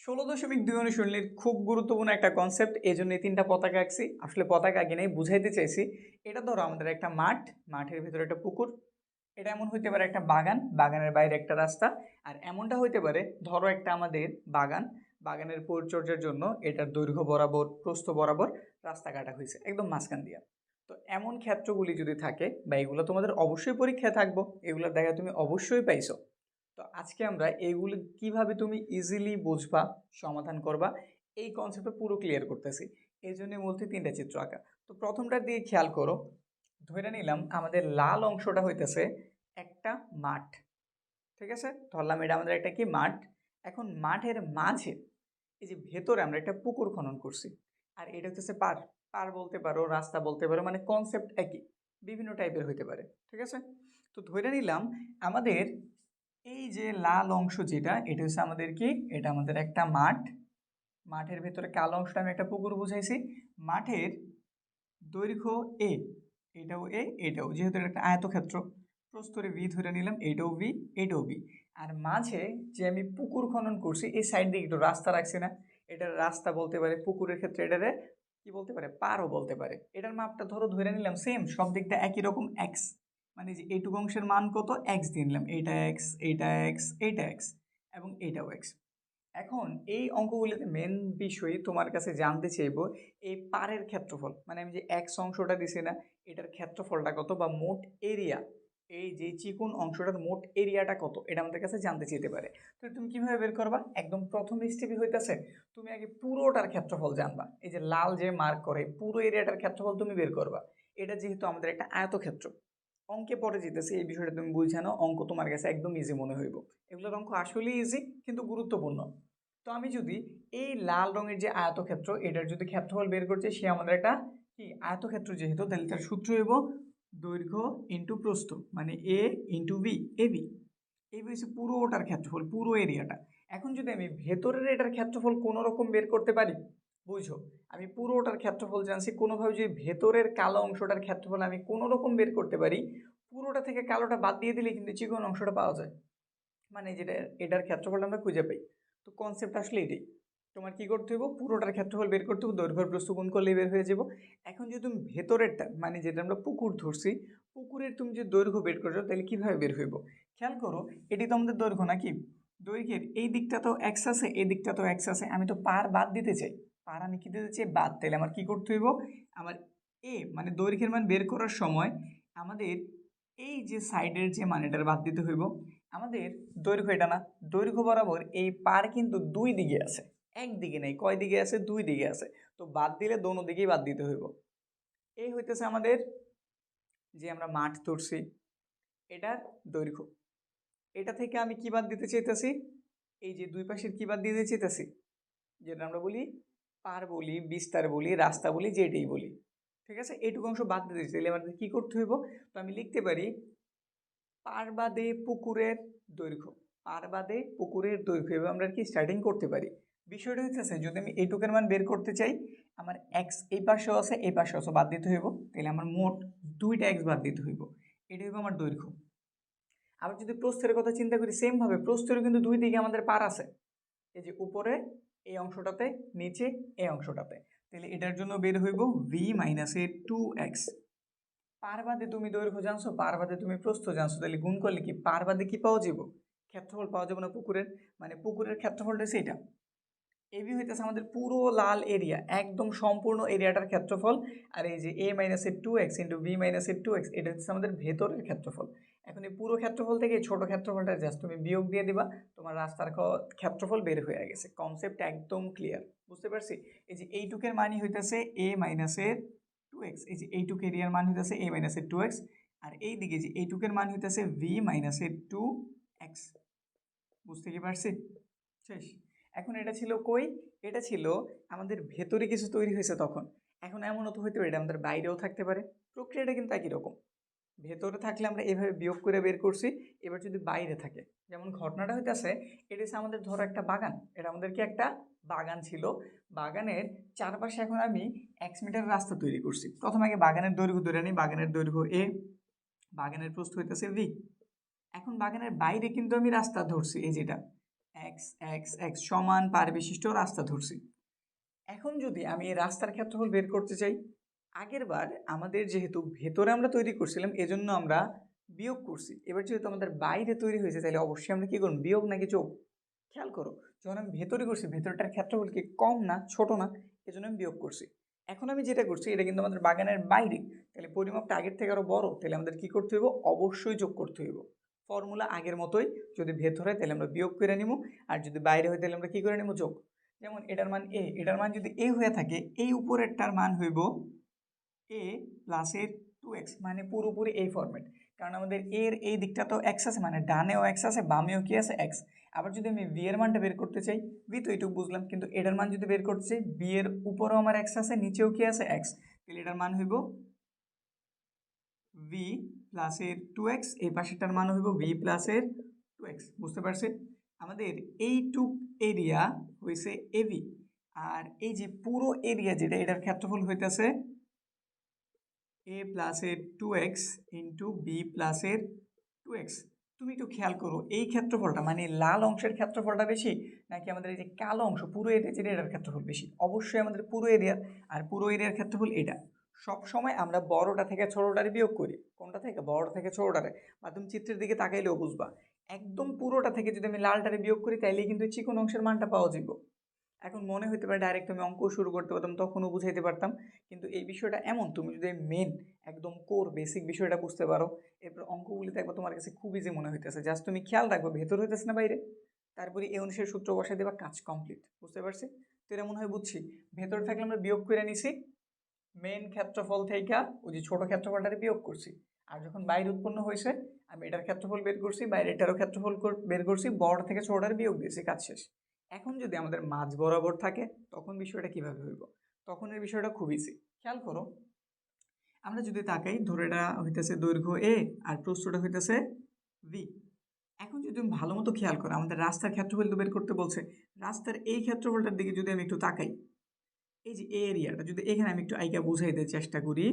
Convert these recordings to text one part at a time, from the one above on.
16.2 অনুশীলনীর খুব গুরুত্বপূর্ণ একটা কনসেপ্ট, এই জন্য তিনটা পতাকা আঁকছি। আসলে পতাকা আঁকি নাই, বুঝাইতে চাইছি। এটা ধরো আমাদের একটা মাঠ, মাঠের ভিতরে একটা পুকুর। এটা এমন হইতে পারে একটা বাগান, বাগানের বাইরে একটা রাস্তা। আর এমনটা হইতে পারে ধরো একটা আমাদের বাগান, বাগানের পরিচর্যার জন্য এটার দৈর্ঘ্য বরাবর প্রস্থ বরাবর রাস্তা কাটা হয়েছে একদম মাঝখান দিয়ে। তো এমন ক্ষেত্রগুলি যদি থাকে বা এগুলো তোমাদের অবশ্যই পরীক্ষায় থাকবো, এগুলোর দেখা তুমি অবশ্যই পাইছো। তো আজকে আমরা এইগুলো কিভাবে তুমি ইজিলি বুঝবা, সমাধান করবা, এই কনসেপ্টটা পুরো ক্লিয়ার করতেছি। এই জন্য বলতে তিনটা চিত্র আঁকা। তো প্রথমটার দিকে খেয়াল করো। ধরে নিলাম আমাদের লাল অংশটা হইতেছে একটা মাঠ, ঠিক আছে? ধরলাম এটা আমাদের একটা কি মাঠ। এখন মাঠের মাঝে এই যে ভেতরে আমরা একটা পুকুর খনন করছি, আর এটা হচ্ছে পার। পার বলতে পারো, রাস্তা বলতে পারো, মানে কনসেপ্ট একই, বিভিন্ন টাইপের হইতে পারে, ঠিক আছে? তো ধরে নিলাম আমাদের এই যে লাল অংশ যেটা, এটা হচ্ছে আমাদের কি, এটা আমাদের একটা মাঠ। মাঠের ভেতরে কালো অংশটা আমি একটা পুকুর বুঝাইছি। মাঠের দৈর্ঘ্য এ, এটাও এ, এটাও, যেহেতু এটা একটা আয়তক্ষেত্র, প্রস্তরে ভি ধরে নিলাম, এটাও ভি, এটাও ভি। আর মাঝে যে আমি পুকুর খনন করছি এই সাইড দিয়ে একটু রাস্তা রাখছি না, এটার রাস্তা বলতে পারে, পুকুরের ক্ষেত্রে এটারে কি বলতে পারে, পারও বলতে পারে। এটার মাপটা ধরো ধরে নিলাম সেম, সব দিকটা একই রকম এক্স, মানে যে এইটুকু অংশের মান কত, এক্স দিয়ে নিলাম, এইটা এক্স, এইটা এক্স, এইটা এক্স, এবং এইটাও এক্স। এখন এই অঙ্কগুলিতে মেন বিষয় তোমার কাছে জানতে চাইবো এই পারের ক্ষেত্রফল, মানে আমি যে এক্স অংশটা দিছি না, এটার ক্ষেত্রফলটা কত, বা মোট এরিয়া, এই যে চিকন অংশটার মোট এরিয়াটা কত, এটা আমাদের কাছে জানতে চাইতে পারে। তো তুমি কিভাবে বের করবা? একদম প্রথম স্টেপই হইতেছে তুমি আগে পুরোটার ক্ষেত্রফল জানবা। এই যে লাল যে মার্ক করে পুরো এরিয়াটার ক্ষেত্রফল তুমি বের করবা। এটা যেহেতু আমাদের একটা আয়তক্ষেত্র, অঙ্কে পরে যেতেছে এই বিষয়টা তুমি বুঝানো, অঙ্ক তোমার কাছে একদম ইজি মনে হইব। এগুলোর অঙ্ক আসলেই ইজি কিন্তু গুরুত্বপূর্ণ। তো আমি যদি এই লাল রঙের যে আয়তক্ষেত্র, এটার যদি ক্ষেত্রফল বের করছি, সে আমাদের একটা কি আয়তক্ষেত্র যেহেতু, তাহলে তার সূত্র হইব দৈর্ঘ্য ইন্টু প্রস্থ, মানে এ ইন্টু বি, এ বি। এই হচ্ছে পুরোটার ক্ষেত্রফল, পুরো এরিয়াটা। এখন যদি আমি ভেতরের এটার ক্ষেত্রফল কোনো রকম বের করতে পারি, বুঝো আমি পুরোটার ক্ষেত্রফল জানছি, কোনোভাবে যদি ভেতরের কালো অংশটার ক্ষেত্রফল আমি কোনো রকম বের করতে পারি, পুরোটা থেকে কালোটা বাদ দিয়ে দিলে কিন্তু চিকন অংশটা পাওয়া যায়, মানে যেটা এটার ক্ষেত্রফলটা আমরা খুঁজে পাই। তো কনসেপ্ট আসলে এটাই, তোমার কি করতে হবে, পুরোটার ক্ষেত্রফল বের করতে হবে, দৈর্ঘ্য প্রস্থ গুণ করলেই বের হয়ে যাব। এখন যদি তুমি ভেতরেরটা, মানে যেটা আমরা পুকুর ধরছি, পুকুরের তুমি যে দৈর্ঘ্য বের করছো, তাহলে কিভাবে বের হইব? খেয়াল করো, এটি তো আমাদের দৈর্ঘ্য নাকি, দৈর্ঘ্যের এই দিকটা তো এক্স আছে, এই দিকটা তো এক্স আছে, আমি তো পার বাদ দিতে চাই, পার আমি কি দিতে চাই, বাদ। তাহলে আমার কি করতে হইব, আমার এ মানে দৈর্ঘ্যের মান বের করার সময় আমাদের এই যে সাইডের যে মান, এটার বাদ দিতে হইব। আমাদের দৈর্ঘ্য এটা না, দৈর্ঘ্য বরাবর এই পার কিন্তু দুই দিকে আছে, একদিকে নেই, কয় দিকে আছে, দুই দিকে আছে। তো বাদ দিলে দোনো দিকেই বাদ দিতে হইব। এই হইতেছে আমাদের যে আমরা মাঠ ধরছি এটার দৈর্ঘ্য। এটা থেকে আমি কি বাদ দিতে চাইতেছি, এই যে দুই পাশের কি বাদ দিতে চাইতেছি, যেটা আমরা বলি পার বলি, বিস্তার বলি, রাস্তা বলি, যেটাই বলি, ঠিক আছে? এইটুকু অংশ বাদ দিতে চাইলে আমাদের কি করতে হইব? তো আমি লিখতে পারি পার বাদে পুকুরের দৈর্ঘ্য, পার বাদে পুকুরের দৈর্ঘ্য, এভাবে আমরা কি স্টার্টিং করতে পারি। বিষয়টা হচ্ছে যদি আমি এইটুকের মান বের করতে চাই, আমার এক্স এই পাশেও আছে, এই পাশেও আছে, বাদ দিতে হইব, তাহলে আমার মোট দুইটা এক্স বাদ দিতে হইব। এটা হইব আমার দৈর্ঘ্য। আবার যদি প্রস্থের কথা চিন্তা করি, সেম ভাবে প্রস্থেরও কিন্তু দুই দিকে আমাদের পার আছে, এই যে উপরে এই অংশটাতে, নিচে এই অংশটাতে। তাহলে এটার জন্য বের হইব ভি মাইনাস এ 2x। পার বাদে তুমি দৈর্ঘ্য জানছো, পার বাদে তুমি প্রস্থ জানছো, তাহলে গুণ করলে কি পার বাদে কি পাওয়া যাবো, ক্ষেত্রফল পাওয়া যাবে না পুকুরের, মানে পুকুরের ক্ষেত্রফলটা সেটা। এবি হইতেছে আমাদের পুরো লাল এরিয়া, একদম সম্পূর্ণ এরিয়াটার ক্ষেত্রফল। আর এই যে এ মাইনাসের 2x ইন্টু বি মাইনাসের 2x, এটা হচ্ছে আমাদের ভেতরের ক্ষেত্রফল। এখন এই পুরো ক্ষেত্রফল থেকে ছোট ক্ষেত্রফলটা জাস্ট তুমি বিয়োগ দিয়ে দিবা, তোমার রাস্তার ক্ষেত্রফল বের হয়ে গেছে। কনসেপ্ট একদম ক্লিয়ার, বুঝতে পারছি? এই যে এইটুকের মানই হইতেছে এ মাইনাসের 2x, এই যে এইটুক এরিয়ার মান হইতেছে এ মাইনাসের 2x, আর এই দিকে যে এইটুকের মান হইতেছে ভি মাইনাসের 2x। বুঝতে কি পারছি? শেষ। এখন এটা ছিল কই, এটা ছিল আমাদের ভেতরে কিছু তৈরি হয়েছে তখন। এখন এমনও তো হইতে পারে এটা আমাদের বাইরেও থাকতে পারে, প্রক্রিয়াটা কিন্তু একই রকম। ভেতরে থাকলে আমরা এভাবে বিয়োগ করে বের করছি, এবার যদি বাইরে থাকে, যেমন ঘটনাটা হইতেছে, এটা হচ্ছে আমাদের ধরো একটা বাগান, এটা আমাদের কি একটা বাগান ছিল, বাগানের চারপাশে এখন আমি 1 মিটার রাস্তা তৈরি করছি। প্রথমে আগে বাগানের দৈর্ঘ্য ধরে নিই, বাগানের দৈর্ঘ্য এ, বাগানের প্রস্থ হইতেছে ভি। এখন বাগানের বাইরে কিন্তু আমি রাস্তা ধরছি, এই যেটা এক্স এক্স এক্স সমান পার বিশিষ্ট রাস্তা ধরছি। এখন যদি আমি এই রাস্তার ক্ষেত্রফল বের করতে চাই, আগের বার আমাদের যেহেতু ভেতরে আমরা তৈরি করছিলাম এজন্য আমরা বিয়োগ করছি, এবার যেহেতু আমাদের বাইরে তৈরি হয়েছে তাহলে অবশ্যই আমরা কি করব, বিয়োগ নাকি যোগ? খেয়াল করো, যখন আমি ভেতরে করছি ভেতরটার ক্ষেত্রফল কি কম না ছোট না, এজন্য আমি বিয়োগ করছি। এখন আমি যেটা করছি এটা কিন্তু আমাদের বাগানের বাইরে, তাহলে পরিমাপটা আগের থেকে আরো বড়, তাহলে আমাদের কি করতে হইব, অবশ্যই যোগ করতে হইব। ফর্মুলা আগের মতোই, যদি ভেতরে তাহলে আমরা বিয়োগ করে নিব, আর যদি বাইরে হয় তাহলে আমরা কি করে নিব, যোগ। যেমন এটার মান এ, এটার মান যদি এ হয়ে থাকে, এই উপরেরটার মান হইব এ প্লাসের 2x, মানে পুরোপুরি এই ফরম্যাট। কারণ আমাদের এর এই দিকটা তো এক্স আছে, মানে ডানেও এক্স আছে বামেও কি আছে, এক্স। আবার যদি আমি ভি এর মানটা বের করতে চাই, ভি তো এইটুকু বুঝলাম, কিন্তু এটার মান যদি বের করতে চাই, বি এর উপরেও আমার এক্স আছে নিচেও কি আছে, এক্স, তাহলে এটার মান হইব ভি প্লাসের 2x, এই পাশেরটার মান হইব ভি প্লাসের 2x। বুঝতে পারছি? আমাদের এইটুক এরিয়া হয়েছে এবি, আর এই যে পুরো এরিয়া যেটা, এটার ক্ষেত্রফল হইতেছে এ প্লাসের 2x ইন্টু বি প্লাসের 2x। তুমি একটু খেয়াল করো এই ক্ষেত্রফলটা মানে লাল অংশের ক্ষেত্রফলটা বেশি, নাকি আমাদের এই যে কালো অংশ পুরো এরিয়া যেটা, এটার ক্ষেত্রফল বেশি? অবশ্যই আমাদের পুরো এরিয়া, আর পুরো এরিয়ার ক্ষেত্রফল এটা। সব সময় আমরা বড়টা থেকে ছোটটারে বিয়োগ করি, কোনটা থেকে, বড়টা থেকে ছোটটারে। বা তুমি চিত্রের দিকে তাকাইলেও বুঝবা, একদম পুরোটা থেকে যদি আমি লালটারে বিয়োগ করি তাইলে কিন্তু চিকন অংশের মানটা পাওয়া যাবে। এখন মনে হতে পারে ডাইরেক্ট আমি অঙ্ক শুরু করতে পারতাম, তখনও বুঝাইতে পারতাম, কিন্তু এই বিষয়টা এমন, তুমি যদি মেন একদম কোর বেসিক বিষয়টা বুঝতে পারো, এরপর অঙ্কগুলি দেখবো তোমার কাছে খুব ইজি মনে হইতেছে। জাস্ট তুমি খেয়াল রাখবো ভেতর হইতেছে না বাইরে, তারপরে এই অনুসারে সূত্র বসাই দেবা, কাজ কমপ্লিট। বুঝতে পারছি? তো এটা মনে হয় বুঝছি। ভেতর থাকলে আমরা বিয়োগ করে নিছি মেন ক্ষেত্রফল থেকে, ওই যে ছোট ক্ষেত্রফলটারে বিয়োগ করছি। আর যখন বাইরে উৎপন্ন হয়েছে আমি এটার ক্ষেত্রফল বের করছি, বাইরে এটারও ক্ষেত্রফল বের করছি, বড় থেকে ছোটটার বিয়োগ দিয়েছি, কাজ শেষ। এখন যদি আমাদের মাঝ বরাবর থাকে তখন বিষয়টা কিভাবে হইব? তখন এর বিষয়টা খুব ইজি। খেয়াল করো, আমরা যদি তাকাই, ধরে এটা হইতেছে দৈর্ঘ্য এ আর প্রস্থটা হইতেছে ভি। এখন যদি তুমি ভালো মতো খেয়াল করো, আমাদের রাস্তার ক্ষেত্রফল তো বের করতে বলছে, রাস্তার এই ক্ষেত্রফলটার দিকে যদি আমি একটু তাকাই, এই যে এরিয়াটা যদি এখানে আমি একটু আইকা বুঝাইতে চেষ্টা করি,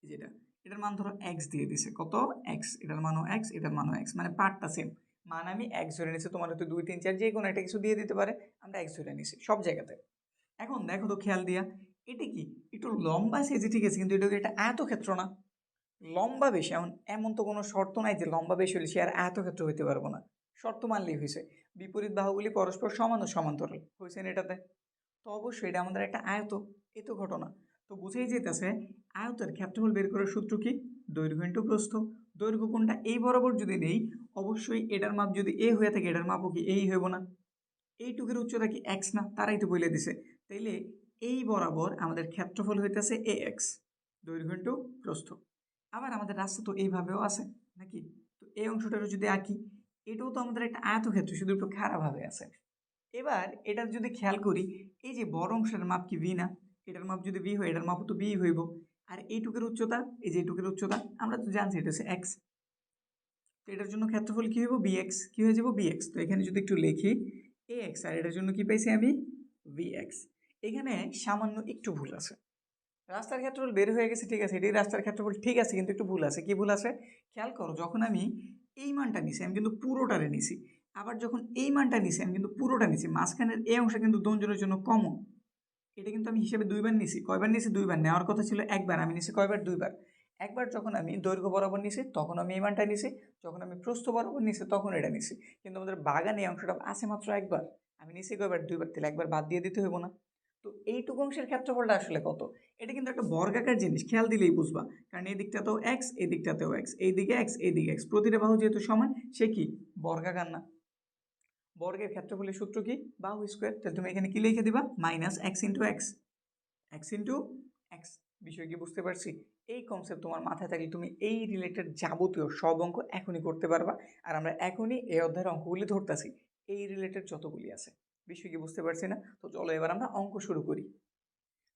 যেটা এটার মান ধরো এক্স দিয়ে দিছে, কত, এক্স, এটার মানও এক্স, এটার মানও এক্স, মানে পার্টটা সেম, মান আমি এক্স ধরে নিছি, তোমার হয়তো 2 3 4 যে কোনো একটা কিছু দিয়ে দিতে পারে, আমরা এক্স ধরে নিছি সব জায়গাতে। এখন দেখো তো খেয়াল দিয়া, এটা কি একটু লম্বা সেজে, ঠিক আছে, কিন্তু এটা একটা আয়তক্ষেত্র না, লম্বা বেশি। এমন এমন তো কোনো শর্ত নাই যে লম্বা বেশি হলে সে আর আয়তক্ষেত্র হইতে পারবো না, শর্ত মানলেই হয়েছে। বিপরীত বাহুগুলি পরস্পর সমান ও সমান্তরাল হয়েছে না এটাতে, তো অবশ্যই এটা আমাদের একটা আয়ত, এই তো ঘটনা। তো বুঝেই যেতেছে আয়তের ক্ষেত্রফল বের করার সূত্র কি, দৈর্ঘ্য ইন্টু প্রস্থ। দৈর্ঘ্য কোনটা, এই বরাবর যদি নেই, অবশ্যই এটার মাপ যদি এ হয়ে থাকে এটার মাপও কি এই হইব না? এইটুকের উচ্চতা কি এক্স না, তারাই তো বলে দিছে। তাইলে এই বরাবর আমাদের ক্ষেত্রফল হইতেছে এ এক্স, দৈর্ঘ্য ইন্টু প্রস্থ। আবার আমাদের রাস্তা তো এইভাবেও আছে নাকি, তো এই অংশটারও যদি আঁকি, এটাও তো আমাদের একটা আয়তক্ষেত্র, শুধু একটু খারাপভাবে আছে। এবার এটার যদি খেয়াল করি, এই যে বড় অংশের মাপ কি ভি না, এটার মাপ যদি ভি হয় এটার মাপও তো বি হইব। আর এইটুকের উচ্চতা, এই যে এইটুকের উচ্চতা আমরা তো জানছি এটা হচ্ছে এক্স, তো এটার জন্য ক্ষেত্রফল কি হইব, বি এক্স, কি হয়ে যাব, বি এক্স। তো এখানে যদি একটু লিখি এ এক্স, আর এটার জন্য কি পাইছি আমি, ভি এক্স। এখানে সামান্য একটু ভুল আছে, রাস্তার ক্ষেত্রফল বের হয়ে গেছে, ঠিক আছে, এটাই রাস্তার ক্ষেত্রফল, ঠিক আছে, কিন্তু একটু ভুল আছে। কি ভুল আছে খেয়াল করো, যখন আমি এই মানটা নিছি আমি কিন্তু পুরোটারে নিছি, আবার যখন এই মানটা নিছি আমি কিন্তু পুরোটা নিছি, মাঝখানের এই অংশ কিন্তু দোনজনের জন্য কমন। এটা কিন্তু আমি হিসেবে দুইবার নিছি, কয়বার নিছি, দুইবার। নেওয়ার কথা ছিল একবার, আমি নিছি কয়বার, দুইবার। একবার যখন আমি দৈর্ঘ্য বরাবর নিছি তখন আমি এই মানটা নিছি, যখন আমি প্রস্থ বরাবর নিছি তখন এটা নিছি। কিন্তু আমাদের বাগানে এই অংশটা আছে মাত্র একবার, আমি নিছি কয়বার, দুইবার, তাহলে একবার বাদ দিয়ে দিতে হইব না? তো এইটুকু অংশের ক্ষেত্রফলটা আসলে কত, এটা কিন্তু একটা বর্গাকার জিনিস, খেয়াল দিলেই বুঝবা। কারণ এই দিকটাতেও এক্স, এই দিকটাতেও এক্স, এইদিকে এক্স, এইদিকে এক্স, প্রতিটা বাহু যেহেতু সমান, সে কি বর্গাকার না? বর্গের ক্ষেত্রফলের সূত্র কি, বাহু স্কোয়ার। তাহলে তুমি এখানে কি লিখে দিবা, minus x into x, x into x. বিষয় কি বুঝতে পারছি? এই কনসেপ্ট তোমার মাথায় থাকলে তুমি এই রিলেটেড যাবতীয় সব অঙ্ক এখনই করতে পারবা। আর আমরা এখনই এই অধ্যায়ের অঙ্কগুলি ধরতেছি, এই রিলেটেড যতগুলি আছে। বিষয় কি বুঝতে পারছি না? তো চলো এবার আমরা অঙ্ক শুরু করি।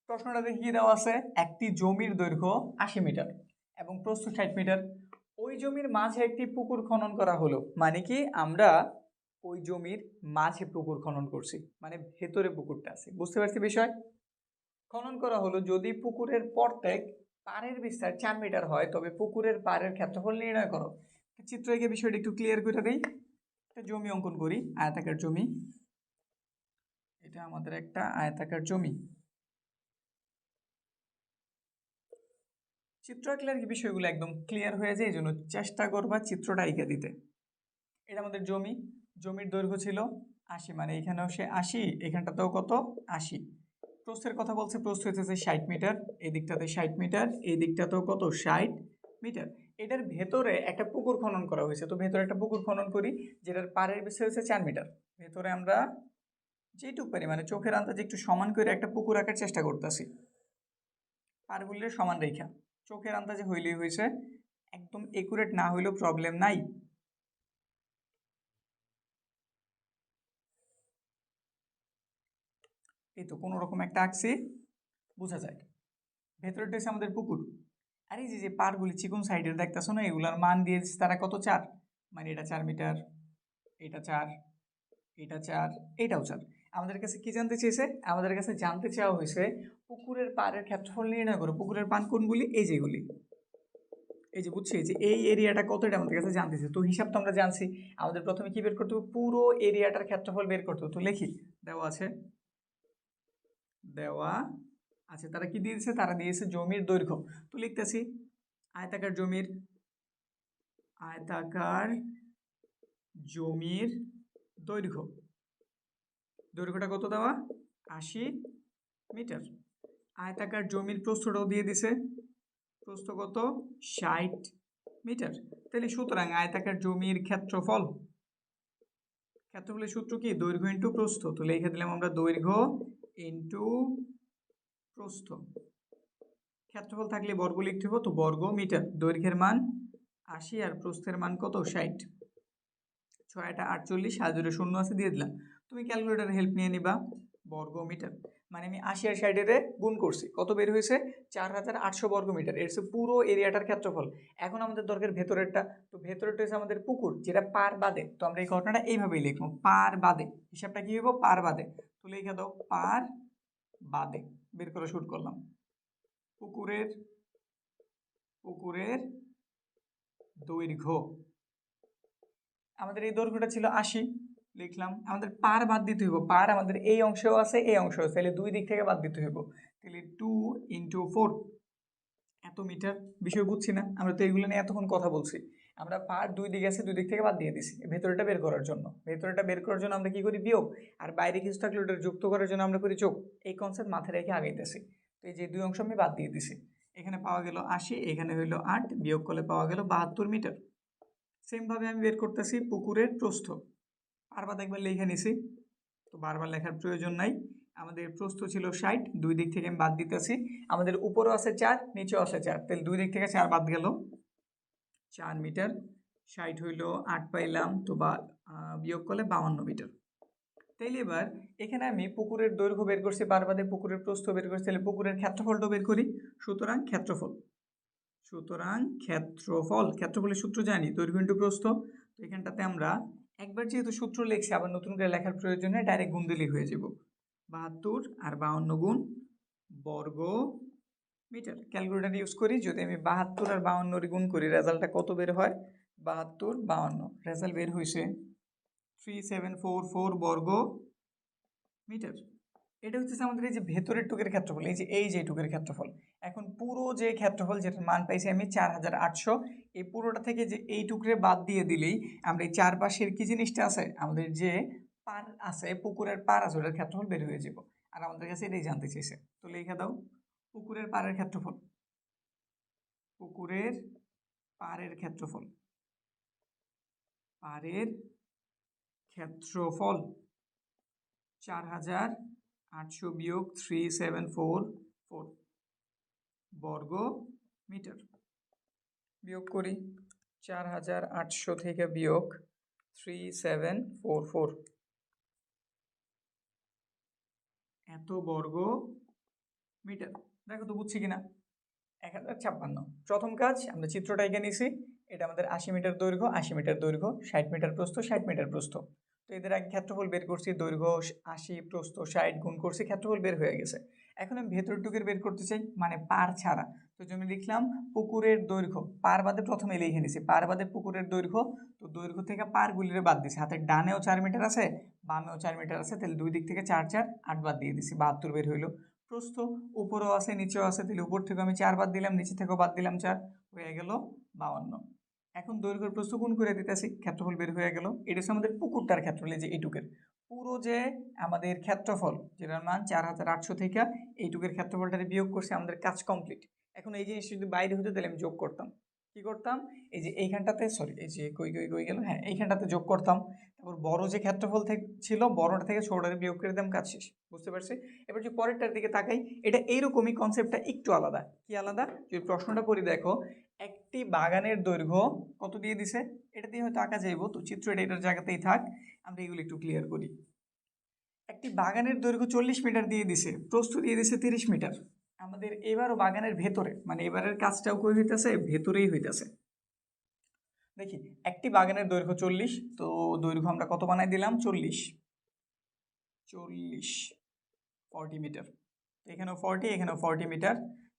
প্রশ্নটা দেখিয়ে দেওয়া আছে, একটি জমির দৈর্ঘ্য 80 মিটার এবং প্রস্থ 60 মিটার। ওই জমির মাঝে একটি পুকুর খনন করা হলো। মানে কি, আমরা ওই জমির মাঝে পুকুর খনন করছি, মানে ভেতরে পুকুরটা আছে। বুঝতে পারছি বিষয়? খনন করা হলো, যদি পুকুরের প্রত্যেক পাড়ের বিস্তার 4 মিটার হয় তবে পুকুরের পাড়ের ক্ষেত্রফল নির্ণয় করো। চিত্র এঁকে বিষয়টা একটু ক্লিয়ার করে দেই। একটা জমি অঙ্কন করি, আয়তাকার জমি। এটা আমাদের একটা আয়তাকার জমি। চিত্র আঁকলে আর কি বিষয়গুলো একদম ক্লিয়ার হয়ে যায়, এই জন্য চেষ্টা করবা চিত্রটা এঁকে দিতে। এটা আমাদের জমি, জমির দৈর্ঘ্য ছিল 80, মানে এখানেও সে 80, এখানটাতেও কত 80। প্রস্থের কথা বলছে, প্রস্থ হচ্ছে 60 মিটার, এই দিকটাতে 60 মিটার, এই দিকটাতেও কত 60 মিটার। এটার ভেতরে একটা পুকুর খনন করা হয়েছে, তো ভেতরে একটা পুকুর খনন করি, যেটার পাড়ের বিষয় হচ্ছে 4 মিটার। ভেতরে আমরা যেটুক পারি মানে চোখের আন্দাজে একটু সমান করে একটা পুকুর আঁকার চেষ্টা করতেছি, পাড়গুলো সমান রেখা, চোখের আন্দাজে হইলেই হয়েছে, একদম একুরেট না হইলেও প্রবলেম নাই। এই তো কোনো রকম একটা আঁকছি, বোঝা যায়। ভেতরটা হচ্ছে আমাদের পুকুর। আর এই যে পাড়গুলি চিকন সাইডের দেখতেছো না, এগুলার মান দিয়ে দিচ্ছে তারা কত 4, মানে এটা 4 মিটার, এটা 4, এটা 4, এটাও 4। আমাদের কাছে কি জানতে চেয়েছে? আমাদের কাছে জানতে চাওয়া হয়েছে পুকুরের পাড়ের ক্ষেত্রফল নির্ণয় করো। পুকুরের পান কোনগুলি? এই যেগুলি, এই যে বুঝছি, যে এই এরিয়াটা কত, এটা আমাদের কাছে জানতেছে। তো হিসাব তো আমরা জানছি, আমাদের প্রথমে কি বের করতে হবে? পুরো এরিয়াটার ক্ষেত্রফল বের করতে হবে। তো লিখি, দেওয়া আছে, দেওয়া আছে, তারা কি দিয়েছে? তারা দিয়েছে জমির দৈর্ঘ্য। তো লিখতেছি আয়তাকার জমির, আয়তাকার জমির দৈর্ঘ্য, দৈর্ঘ্যটা কত দেওয়া? 80 মিটার। আয়তাকার জমির প্রস্থটাও দিয়ে দিছে, প্রস্থ কত? 60 মিটার। তাহলে সুতরাং আয়তাকার জমির ক্ষেত্রফল, ক্ষেত্রফলের সূত্র কি? দৈর্ঘ্য ইন্টু প্রস্থ। তো লিখে দিলাম আমরা দৈর্ঘ্য ইন্টু প্রস্থ। ক্ষেত্রফল থাকলে বর্গ লিখতে হবে, তো বর্গ মিটার। দৈর্ঘ্যের মান 80 আর প্রস্থের মান কত? 60। 6 এটা 48, হাজারে শূন্য আছে দিয়ে দিলাম। তুমি ক্যালকুলেটারের হেল্প নিয়ে নিবা। বর্গ মিটার মানে আমি 80 আর 60 গুণ করছি, কত বের হয়েছে? 4800 বর্গ মিটার। এর পুরো এরিয়াটার ক্ষেত্রফল। এখন আমাদের দরকার ভেতরেরটা, তো ভেতরেরটা হচ্ছে আমাদের পুকুর, যেটা পার বাদে। তো আমরা এই ঘটনাটা এইভাবেই লিখবো, পার বাদে। হিসাবটা কি হইব? পার বাদে। তো লিখে দাও পার বাদে, বের করে শুট করলাম। পুকুরের, পুকুরের দৈর্ঘ্য, আমাদের এই দৈর্ঘ্যটা ছিল 80, লিখলাম। আমাদের পার বাদ দিতে হইব, পার আমাদের এই অংশেও আছে, এই অংশেও আছে, তাহলে দুই দিক থেকে বাদ দিতে হইব। তাহলে 2 × 4 এত মিটার। বিষয় বুঝছি না? আমরা তো এগুলো নিয়ে এতক্ষণ কথা বলছি। আমরা পার দুই দিকে আছে, দুই দিক থেকে বাদ দিয়ে দিছি ভেতরেটা বের করার জন্য। ভেতরেটা বের করার জন্য আমরা কি করি? বিয়োগ। আর বাইরে কিছু থাকলে ওটা যুক্ত করার জন্য আমরা করি যোগ। এই কনসেপ্ট মাথায় রেখে আগাইতেছি। তো এই যে দুই অংশ আমি বাদ দিয়ে দিছি। এখানে পাওয়া গেল 80, এখানে হইলো 8, বিয়োগ করলে পাওয়া গেল 72 মিটার। সেমভাবে আমি বের করতেছি পুকুরের প্রস্থ। বারবার একবার লিখে নিছি, তো বারবার লেখার প্রয়োজন নাই। আমাদের প্রস্থ ছিল 60, দুই দিক থেকে আমি বাদ দিতেছি। আমাদের উপরেও আছে 4, নিচেও আছে 4, তাহলে দুই দিক থেকে 4 বাদ গেল, 4 মিটার। 60 হইল 8 পাইলাম, তো বিয়োগ করলে 52 মিটার। তাইলে এবার এখানে আমি পুকুরের দৈর্ঘ্য বের করছি, পার বাদে পুকুরের প্রস্থ বের করছি, তাহলে পুকুরের ক্ষেত্রফলটা বের করি। সুতরাং ক্ষেত্রফল, সুতরাং ক্ষেত্রফল, ক্ষেত্রফলের সূত্র জানি, দৈর্ঘ্য ইন্টু প্রস্থ। তো এখানটাতে আমরা একবার যেহেতু সূত্র লিখছি, আবার নতুন করে লেখার প্রয়োজন নেই, ডাইরেক্ট গুণ দিলেই হয়ে যাব। 72 আর 52 গুণ বর্গ মিটার। ক্যালকুলেটার ইউজ করি, যদি আমি 72 আর 52 গুণ করি, রেজাল্টটা কত বের হয়? 72 52, রেজাল্ট বের হয়েছে 3744 বর্গ মিটার। এটা হচ্ছে আমাদের এই যে ভেতরের টুকের ক্ষেত্রফল, এই যে টুকের ক্ষেত্রফল। এখন পুরো যে ক্ষেত্রফল, যেটার মান পাইছি আমি 4800, এই পুরোটা থেকে যে এই টুকরে বাদ দিয়ে দিলেই আমরা এই চারপাশের কি জিনিসটা আছে, আমাদের যে পার আছে, পুকুরের পার আছে, ওটার ক্ষেত্রফল বের হয়ে যাব। আর আমাদের কাছে এটাই জানতে চেয়েছে। তো লিখে দাও পুকুরের পাড়ের ক্ষেত্রফল, পুকুরের পাড়ের ক্ষেত্রফল, পাড়ের ক্ষেত্রফল 4800 বিয়োগ 3744 বর্গ মিটার। বিয়োগ করি, 4800 থেকে বিয়োগ 3744, এত বর্গ মিটার। দেখো তো বুঝছি কিনা? 1056। প্রথম কাজ, আমরা চিত্রটা এঁকে নিছি। এটা আমাদের 80 মিটার দৈর্ঘ্য, 80 মিটার দৈর্ঘ্য, 60 মিটার প্রস্থ, 60 মিটার প্রস্থ। তো এদের আগে ক্ষেত্রফল বের করছি, দৈর্ঘ্য 80, প্রস্থ 60, গুণ করছি, ক্ষেত্রফল বের হয়ে গেছে। এখন আমি ভেতরটুকের বের করতে চাই, মানে পার ছাড়া। তো আমি লিখলাম পুকুরের দৈর্ঘ্য, পার বাদে প্রথমে লিখে নিছি, পার বাদে পুকুরের দৈর্ঘ্য। তো দৈর্ঘ্য থেকে পার গুলিরে বাদ দিছি, হাতের ডানেও 4 মিটার আছে, বামেও 4 মিটার আছে, তাহলে দুই দিক থেকে 4 4 8 বাদ দিয়ে দিছি, 72 বের হইলো। প্রস্থ উপরেও আছে নিচেও আছে, তাহলে উপর থেকে আমি 4 বাদ দিলাম, নিচে থেকেও বাদ দিলাম 4, হয়ে গেল 52। এখন দৈর্ঘ্যের প্রস্থ গুণ করে দিতেছি, ক্ষেত্রফল বের হয়ে গেল। এটা হচ্ছে আমাদের পুকুরটার ক্ষেত্রফল, এই যে এইটুকের পুরো যে আমাদের ক্ষেত্রফল, যেটার মান 4800 থেকে এইটুকের ক্ষেত্রফলটারে বিয়োগ করছে, আমাদের কাজ কমপ্লিট। এখন এই জিনিসটা যদি বাইরে হতো তাহলে আমি যোগ করতাম, কি করতাম, এই যে এইখানটাতে, সরি এই যে কই গেল, হ্যাঁ এইখানটাতে যোগ করতাম। তারপর বড় যে ক্ষেত্রফল ছিল, বড়টা থেকে ছোটটারে বিয়োগ করে দিতাম, কাজ শেষ। বুঝতে পারছি? এবার যে পরেরটার দিকে তাকাই, এটা এইরকমই, কনসেপ্টটা একটু আলাদা। কি আলাদা? যদি প্রশ্নটা পড়ি দেখো, একটি বাগানের দৈর্ঘ্য কত দিয়ে দিছে, এটা দিয়ে হয়তো আঁকা যাইব, তো চিত্র এটার জায়গাতেই থাক, আমরা এগুলো একটু ক্লিয়ার করি। একটি বাগানের দৈর্ঘ্য 40 মিটার দিয়ে দিছে, প্রস্থ দিয়ে দিছে 30 মিটার। আমাদের এবারও বাগানের ভেতরে, মানে এবারের কাজটাও কই হইতেছে, ভেতরেই হইতেছে। দেখি, একটি বাগানের দৈর্ঘ্য 40, তো দৈর্ঘ্য আমরা কত বানাই দিলাম, 40 40 মিটার। এখানেও 40, এখানেও 40 মিটার।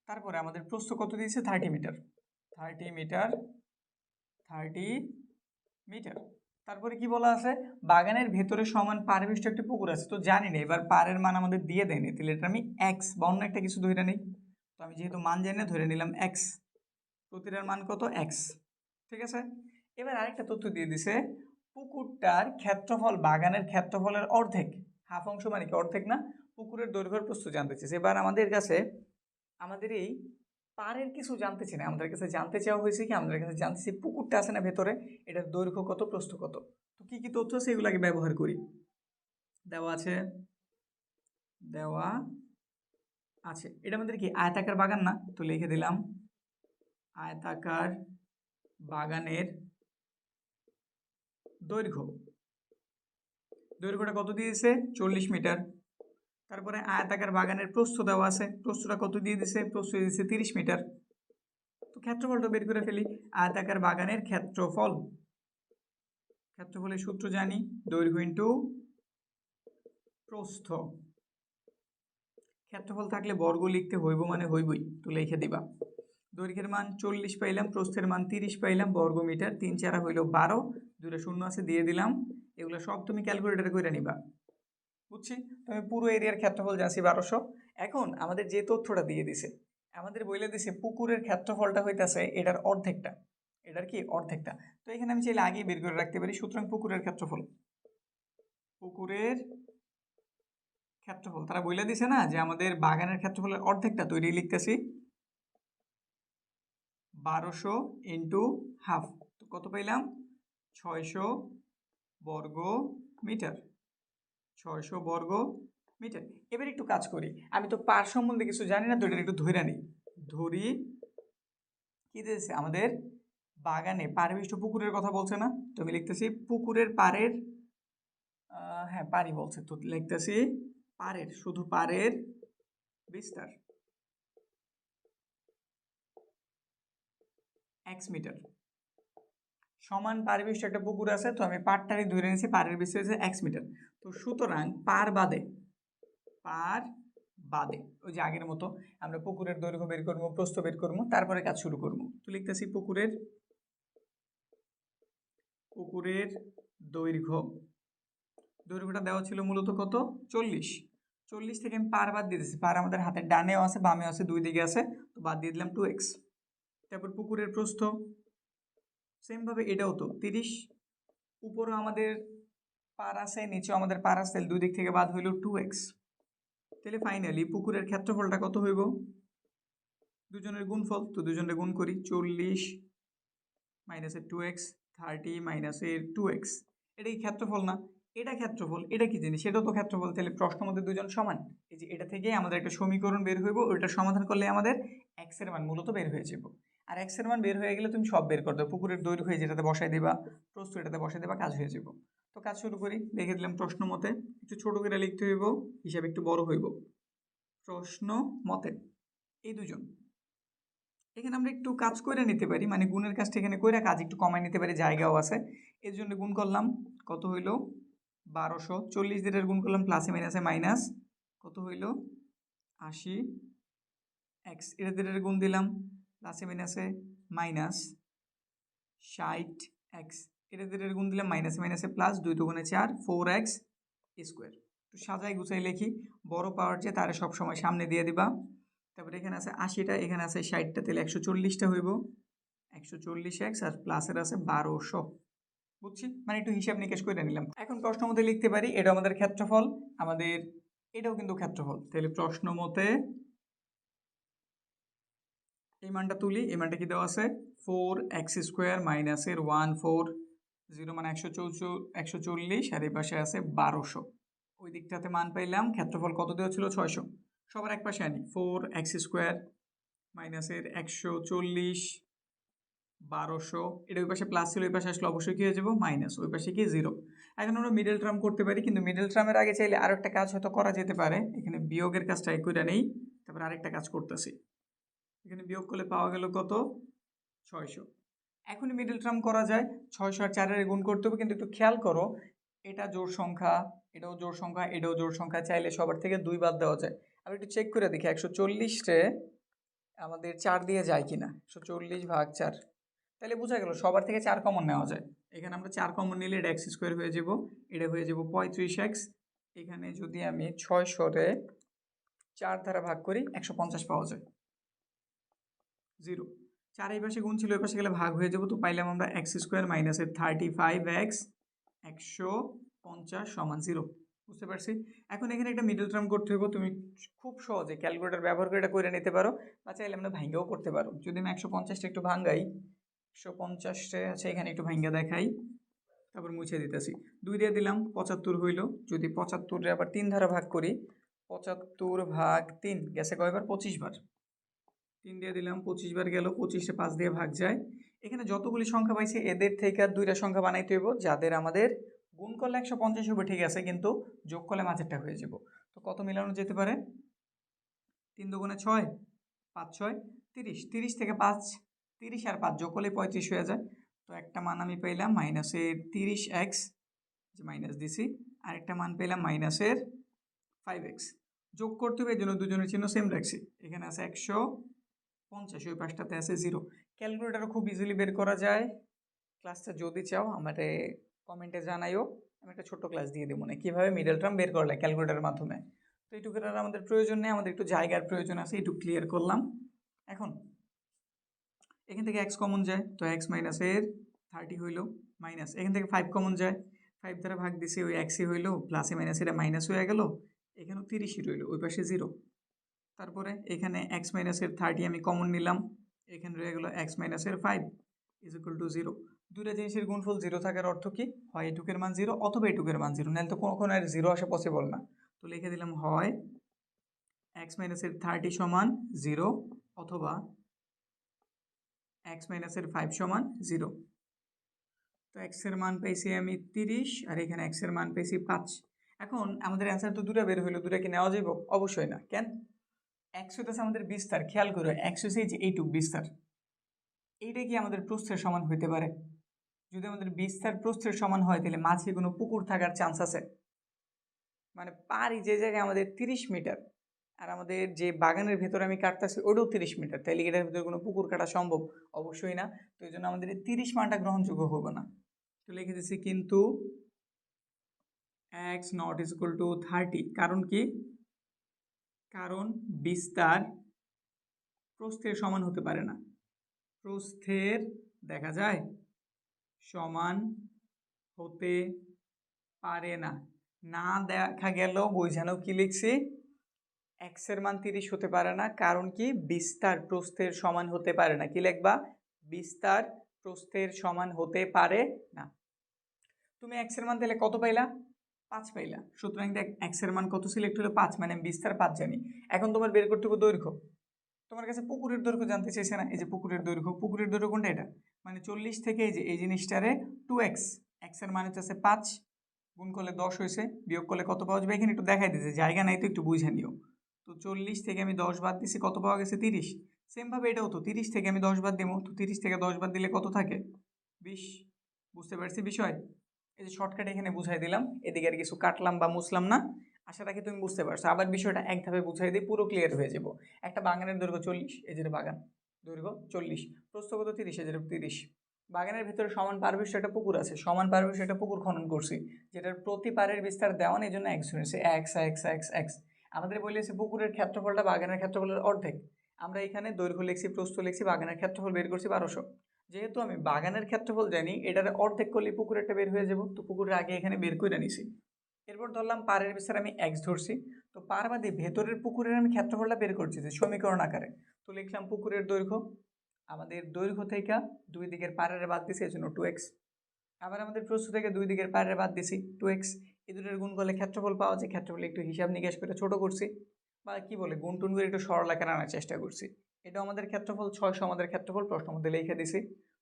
তারপরে আমাদের প্রস্থ কত দিয়েছে, 30 মিটার, 30 মিটার, 30 মিটার। তারপরে কি বলা আছে, বাগানের ভেতরে সমান পারবিষ্ট একটি পুকুর আছে। তো জানি না, এবার পারের মান আমাদের দিয়ে দেয়নি, তাহলে এটা আমি এক্স বা অন্য একটা কিছু ধরে নিই। তো আমি যেহেতু মান জানি না, ধরে নিলাম এক্স, প্রতিটার মান কত, এক্স। ঠিক আছে? এবার আরেকটা তথ্য দিয়ে দিছে, পুকুরটার ক্ষেত্রফল বাগানের ক্ষেত্রফলের অর্ধেক। হাফ অংশ মানে কি, অর্ধেক না। পুকুরের দৈর্ঘ্যের প্রস্থ জানতে চেয়েছে। এবার আমাদের কাছে, আমাদের এই পারের কিছু জানতে চাই না, আমাদের কাছে জানতে চাওয়া হয়েছে কি, আমাদের কাছে জানতেছি পুকুরটা আছে না ভেতরে, এটার দৈর্ঘ্য কত, প্রস্থ কত। তো কি কি তথ্য আছে এগুলো আগে ব্যবহার করি। দেওয়া আছে, দেওয়া আছে, এটা আমাদের কি আয়তাকার বাগান না, তো লিখে দিলাম আয়তাকার বাগানের দৈর্ঘ্যটা কত দিয়েছে, 40 মিটার। তারপরে আয়তাকার বাগানের প্রস্থ দেওয়া আছে, প্রস্থটা কত দিয়ে দিছে, প্রস্থ দিয়েছে 30 মিটার। তো ক্ষেত্রফলটা বের করে ফেলি, আয়তাকার বাগানের ক্ষেত্রফলের সূত্র জানি, দৈর্ঘ্য ইন্টু প্রস্থ। ক্ষেত্রফল থাকলে বর্গ লিখতে হইব, মানে হইবই, তো লিখে দিবা। দৈর্ঘ্যের মান 40 পাইলাম, প্রস্থের মান 30 পাইলাম, বর্গ মিটার, 3 4 হইল 12, দুটো শূন্য আছে দিয়ে দিলাম। এগুলো সব তুমি ক্যালকুলেটরে করে নিবা, বুঝছি? তুমি পুরো এরিয়ার ক্ষেত্রফল জানছি 1200। এখন আমাদের যে তথ্যটা দিয়ে দিছে, আমাদের বলে দিছে পুকুরের ক্ষেত্রফলটা হইতাছে এটার অর্ধেকটা, এটার কি অর্ধেকটা। তো এখানে আমি চাইলে আগেই বের করে রাখতে পারি। সুতরাং পুকুরের ক্ষেত্রফল তারা বলে দিছে না যে আমাদের বাগানের ক্ষেত্রফলের অর্ধেকটা, তৈরি লিখতেছি 1200 ইন্টু হাফ, তো কত পাইলাম, 600 বর্গ মিটার, 600 বর্গ মিটার। এবার একটু কাজ করি, আমি তো পার সম্বন্ধে কিছু জানি না, তো এটা একটু ধরে নিই। ধরি কি দিয়েছে আমাদের বাগানে, পারিবিষ্ট পুকুরের কথা বলছে না, তো আমি লিখতেছি পুকুরের পাড়ের, হ্যাঁ পারি বলছে, তো লিখতেছি পাড়ের, শুধু পাড়ের বিস্তার x মিটার সমান পারিবিষ্ট একটা পুকুর আছে, তো আমি পাড়টারই ধরে নিয়েছি, পাড়ের বিস্তার হচ্ছে x মিটার। তো সুতরাং পার বাদে ওই যে আগের মতো আমরা পুকুরের দৈর্ঘ্য বের করবো, প্রস্থ বের করবো, তারপরে কাজ শুরু করবো। তো লিখতেছি পুকুরের দৈর্ঘ্যটা দেওয়া ছিল মূলত কত, 40 থেকে আমি পার বাদ দিয়ে দিচ্ছি, পার আমাদের হাতের ডানেও আছে বামেও আছে, দুই দিকে আছে, তো বাদ দিয়ে দিলাম 2x। তারপর পুকুরের প্রস্থ সেমভাবে এটাও তো 30, উপরেও আমাদের পার আছে নিচেও আমাদের পার আছে, দুই দিক থেকে বাদ হইল 2x। তাহলে ফাইনালি পুকুরের ক্ষেত্রফলটা কত হইব, দুজনের গুণফল, তো দুজনের গুণ করি, 40 মাইনাস 2x, 30 মাইনাস 2x। এটা কি ক্ষেত্রফল না, এটা ক্ষেত্রফল, এটা কি জিনিস, সেটাও তো ক্ষেত্রফল। তাহলে প্রশ্নের মধ্যে দুজন সমান, এই যে এটা থেকে আমাদের একটা সমীকরণ বের হইব, ওইটা সমাধান করলে আমাদের x এর মান মূলত বের হয়ে যাবে। আর x এর মান বের হয়ে গেলে তুমি সব বের করে দাও, পুকুরের দৈর্ঘ্য যেটাতে বসাই দিবা, প্রস্থ এটাতে বসাই দিবা, কাজ হয়ে যাবে। তো কাজ শুরু করি, লিখে দিলাম প্রশ্ন মতে, একটু ছোট করে লিখতে হইব, হিসাব একটু বড় হইব। প্রশ্ন মতে এই দুজন, এখানে আমরা একটু কাজ করে নিতে পারি, মানে গুণের কাজটা এখানে করে কাজ একটু কমায় নিতে পারি, জায়গাও আছে, এর জন্য গুণ করলাম, কত হইল 1200, 40 দিয়ে গুণ করলাম প্লাসে মাইনাসে মাইনাস, কত হইল 80 এক্স, এটা দিয়ে গুণ দিলাম প্লাসে মাইনাসে মাইনাস 60 এক্স, এটা দিয়ে গুণ দিলাম মাইনাসে মাইনাসে প্লাস, 2 দুগুণে 4 4x স্কোয়ার। তো সাজাই গুছাই লিখি, বড় পাওয়ার যে তারা সবসময় সামনে দিয়ে দিবা। তারপরে এখানে আছে 80টা, এখানে আছে 60টা, তাহলে 140টা হইব 140x, আর প্লাসের আছে 1200। বুঝছি, মানে একটু হিসাব নিকেশ করে নিলাম। এখন প্রশ্ন মতে লিখতে পারি এটা আমাদের ক্ষেত্রফল, আমাদের এটাও কিন্তু ক্ষেত্রফল। তাহলে প্রশ্ন মতে এই মানটা তুলি, এই মানটা কি দেওয়া আছে 4x স্কোয়ার মাইনাসের 140 মানে 140, আর এই পাশে আছে 1200। ওই দিকটাতে মান পাইলাম, ক্ষেত্রফল কত দেওয়া ছিল 600। সবার এক পাশে আনি, 4x স্কোয়ার মাইনাসের 140 1200, এটা ওই পাশে প্লাস ছিল, ওই পাশে আসলে অবশ্যই কী হয়ে যাবো মাইনাস, ওই পাশে কি 0। এখন আমরা মিডল টার্ম করতে পারি, কিন্তু মিডল টার্মের আগে চাইলে আরও একটা কাজ হয়তো করা যেতে পারে। এখানে বিয়োগের কাজটা করে নেই, তারপর আরেকটা কাজ করতেছি। এখানে বিয়োগ করলে পাওয়া গেল কত 600। এখনই মিডল টার্ম করা যায়, 600 আর 4 গুণ করতে হবে, কিন্তু একটু খেয়াল করো এটা জোড় সংখ্যা, এটাও জোড় সংখ্যা, এটাও জোড় সংখ্যা, চাইলে সবার থেকে 2 বাদ দেওয়া যায়। আমি একটু চেক করে দেখি 140 আমাদের 4 দিয়ে যায় কিনা, 140 ভাগ 4, তাহলে বোঝা গেল সবার থেকে 4 কমন নেওয়া যায়। এখানে আমরা 4 কমন নিলে এটা এক্স স্কোয়ার হয়ে যাব, এটা হয়ে যাব 35x। এখানে যদি আমি 600 4 দ্বারা ভাগ করি 150 পাওয়া যায়, 0। 4 এই পাশে গুণ ছিল, ওই পাশে গেলে ভাগ হয়ে যাব, তো পাইলাম আমরা এক্স স্কোয়ার মাইনাসের 35x 150 সমান 0। বুঝতে পারছি। এখন এখানে একটা মিডল টার্ম করতে হবে, তুমি খুব সহজে ক্যালকুলেটর ব্যবহার করে এটা করে নিতে পারো, বা চাইলে আমরা ভাঙ্গাও করতে পারো। যদি আমি 150টা একটু ভাঙ্গাই, 150টা আছে এখানে একটু ভাঙ্গা দেখাই, তারপর মুছে দিতেছি। 2 দিয়ে দিলাম 75 হইল, যদি 75 আবার 3 দ্বারা ভাগ করি, 75 ভাগ 3 গেছে কয়বার 25 বার, 3 দিয়ে দিলাম 25 বার গেল, 25টা 5 দিয়ে ভাগ যায়। এখানে যতগুলি সংখ্যা পাইছি এদের থেকে আর 2টা সংখ্যা বানাইতে হইব, যাদের আমাদের গুণ করলে 150 হবে, ঠিক আছে, কিন্তু যোগ করলে মাঝেরটা হয়ে যাব। তো কত মিলানো যেতে পারে, 3 দুগুণে 6, 5 6 30, 30 থেকে 5, 30 আর 5 যোগ করলে 35 হয়ে যায়। তো একটা মান আমি পেলাম মাইনাসের 30x, যে মাইনাস দিছি, আর একটা মান পেলাম মাইনাসের 5x। যোগ করতে হবে, এই জন্য দুজনের চিহ্ন সেম রাখছি। এখানে আছে 150, ওই পাশটাতে আছে 0। ক্যালকুলেটারও খুব ইজিলি বের করা যায়। ক্লাসটা যদি চাও আমাদের কমেন্টে জানাইও, আমি একটা ছোট্ট ক্লাস দিয়ে দেবো না কীভাবে মিডল টার্ম বের করলে ক্যালকুলেটারের মাধ্যমে। তো এইটুকুর আর আমাদের প্রয়োজন নেই, আমাদের একটু জায়গার প্রয়োজন আছে, একটু ক্লিয়ার করলাম। এখন এখান থেকে x কমন যায়, তো x মাইনাসের 30 হইল, মাইনাস এখান থেকে 5 কমন যায়, 5 দ্বারা ভাগ দিছি, ওই xই হইল, প্লাসে মাইনাস এটা মাইনাস হয়ে গেল, এখানেও 30ই রইল, ওই পাশে 0। তারপরে এখানে x মাইনাসের 30 আমি কমন নিলাম, এখানে রয়ে গেল x মাইনাসের 5 ইজ ইকুয়াল টু 0। দুইটা জিনিসের গুণফল 0 থাকার অর্থ কি, হয় এটুকের মান 0 অথবা এটুকের মান 0, নাহলে তো কখনো আর 0 আসা পসিবল না। তো লিখে দিলাম হয় x মাইনাসের 30 সমান 0 অথবা x মাইনাসের 5 সমান 0। তো x এর মান পেয়েছি আমি 30, আর এখানে x এর মান পেয়েছি 5। এখন আমাদের অ্যান্সার তো দুটা বের হইলো, দুটা কি নেওয়া যাইব? অবশ্যই না। কেন? x হইতেছে আমাদের বিস্তার, খেয়াল করো x হচ্ছে এই যে এইটুক বিস্তার, এইটা কি আমাদের প্রস্থের সমান হইতে পারে? যদি আমাদের বিস্তার প্রস্থের সমান হয় তাহলে মাঝে কোনো পুকুর থাকার চান্স আছে? মানে পারি যে জায়গায় আমাদের 30 মিটার, আর আমাদের যে বাগানের ভেতরে আমি কাটতেছি ওটাও 30 মিটার, তাহলে এটার ভিতরে কোনো পুকুর কাটা সম্ভব? অবশ্যই না। তো এই জন্য আমাদের এই 30 মানটা গ্রহণযোগ্য হবে না। তো লিখে দিচ্ছি কিন্তু x not is equal two 30। কারণ কি? কারণ বিস্তার প্রস্থের সমান হতে পারে না। প্রস্থের দেখা যায় সমান হতে পারে না, না দেখা গেল বোঝানো কি লিখছি, x এর মান 30 হতে পারে না, কারণ কি বিস্তার প্রস্থের সমান হতে পারে না। কি লিখবা? বিস্তার প্রস্থের সমান হতে পারে না। তুমি x এর মান তাহলে কত পাইলা? 5 পাইলা। সুতরাং দেখ x এর মান কত সিলেক্ট হলো 5, মানে আমি বিস্তার 5 জানি। এখন তোমার বের করতে হবে দৈর্ঘ্য। তোমার কাছে পুকুরের দৈর্ঘ্য জানতে চাইছে না, এই যে পুকুরের দৈর্ঘ্য, পুকুরের দৈর্ঘ্য কোনটা? এটা মানে 40 থেকে এই যে এই জিনিসটারে 2x, x এর মান হচ্ছে 5, গুণ করলে 10 হয়েছে, বিয়োগ করলে কত পাওয়া যাবে? এখানে একটু দেখাই দিয়েছে, জায়গা নাই তো একটু বুঝে নিও। তো 40 থেকে আমি 10 বাদ দিছি, কত পাওয়া গেছে? 30। সেমভাবে এটাও তো 30 থেকে আমি 10 বাদ দিব, তো 30 থেকে 10 বাদ দিলে কত থাকে? 20। বুঝতে পারছি বিষয়? এই যে শর্টকাট এখানে বুঝাই দিলাম, এদিকে আর কিছু কাটলাম বা মুছলাম না। আশা রাখি তুমি বুঝতে পারছো। আবার বিষয়টা এক ধাপে বুঝাই দিই, পুরো ক্লিয়ার হয়ে যাব। একটা বাগানের দৈর্ঘ্য 40, এই যে বাগান দৈর্ঘ্য 40, প্রস্থ কত 30, এই যে 30। বাগানের ভিতরে সমান পারবিষ্ট একটা পুকুর আছে, সমান পারবিষ্ট একটা পুকুর খনন করছি, যেটার প্রতি পারের বিস্তার দেওয়া নেই, এই জন্য এক্স ধরেছে, এক্স এক্স এক্স এক্স। আমাদের বলেছে পুকুরের ক্ষেত্রফলটা বাগানের ক্ষেত্রফলের অর্ধেক। আমরা এখানে দৈর্ঘ্য লিখছি, প্রস্থ লিখছি, বাগানের ক্ষেত্রফল বের করছি 1200। যেহেতু আমি বাগানের ক্ষেত্রফল জানি, এটার অর্ধেক করলে পুকুরেরটা বের হয়ে যাব, তো পুকুরের আগে এখানে বের করে নিছি। এরপর ধরলাম পারের বিস্তার আমি এক্স ধরছি, তো পার বাদে ভেতরের পুকুরের আমি ক্ষেত্রফলটা বের করছি যে সমীকরণ আকারে। তো লিখলাম পুকুরের দৈর্ঘ্য, আমাদের দৈর্ঘ্য থেকে দুই দিকের পারের বাদ দিছি, এই জন্য 2x। আবার আমাদের প্রস্থ থেকে দুই দিকের পারের বাদ দিছি 2x। এই দুটোর গুণ করলে ক্ষেত্রফল পাওয়া যায়, ক্ষেত্রফল একটু হিসাব নিকাশ করে ছোট করছি, বা কি বলে গুণ টুন করে একটু সরল আকারে আনার চেষ্টা করছি। এটা আমাদের ক্ষেত্রফল, 600 আমাদের ক্ষেত্রফল, প্রশ্ন মধ্যে লিখে দিছি।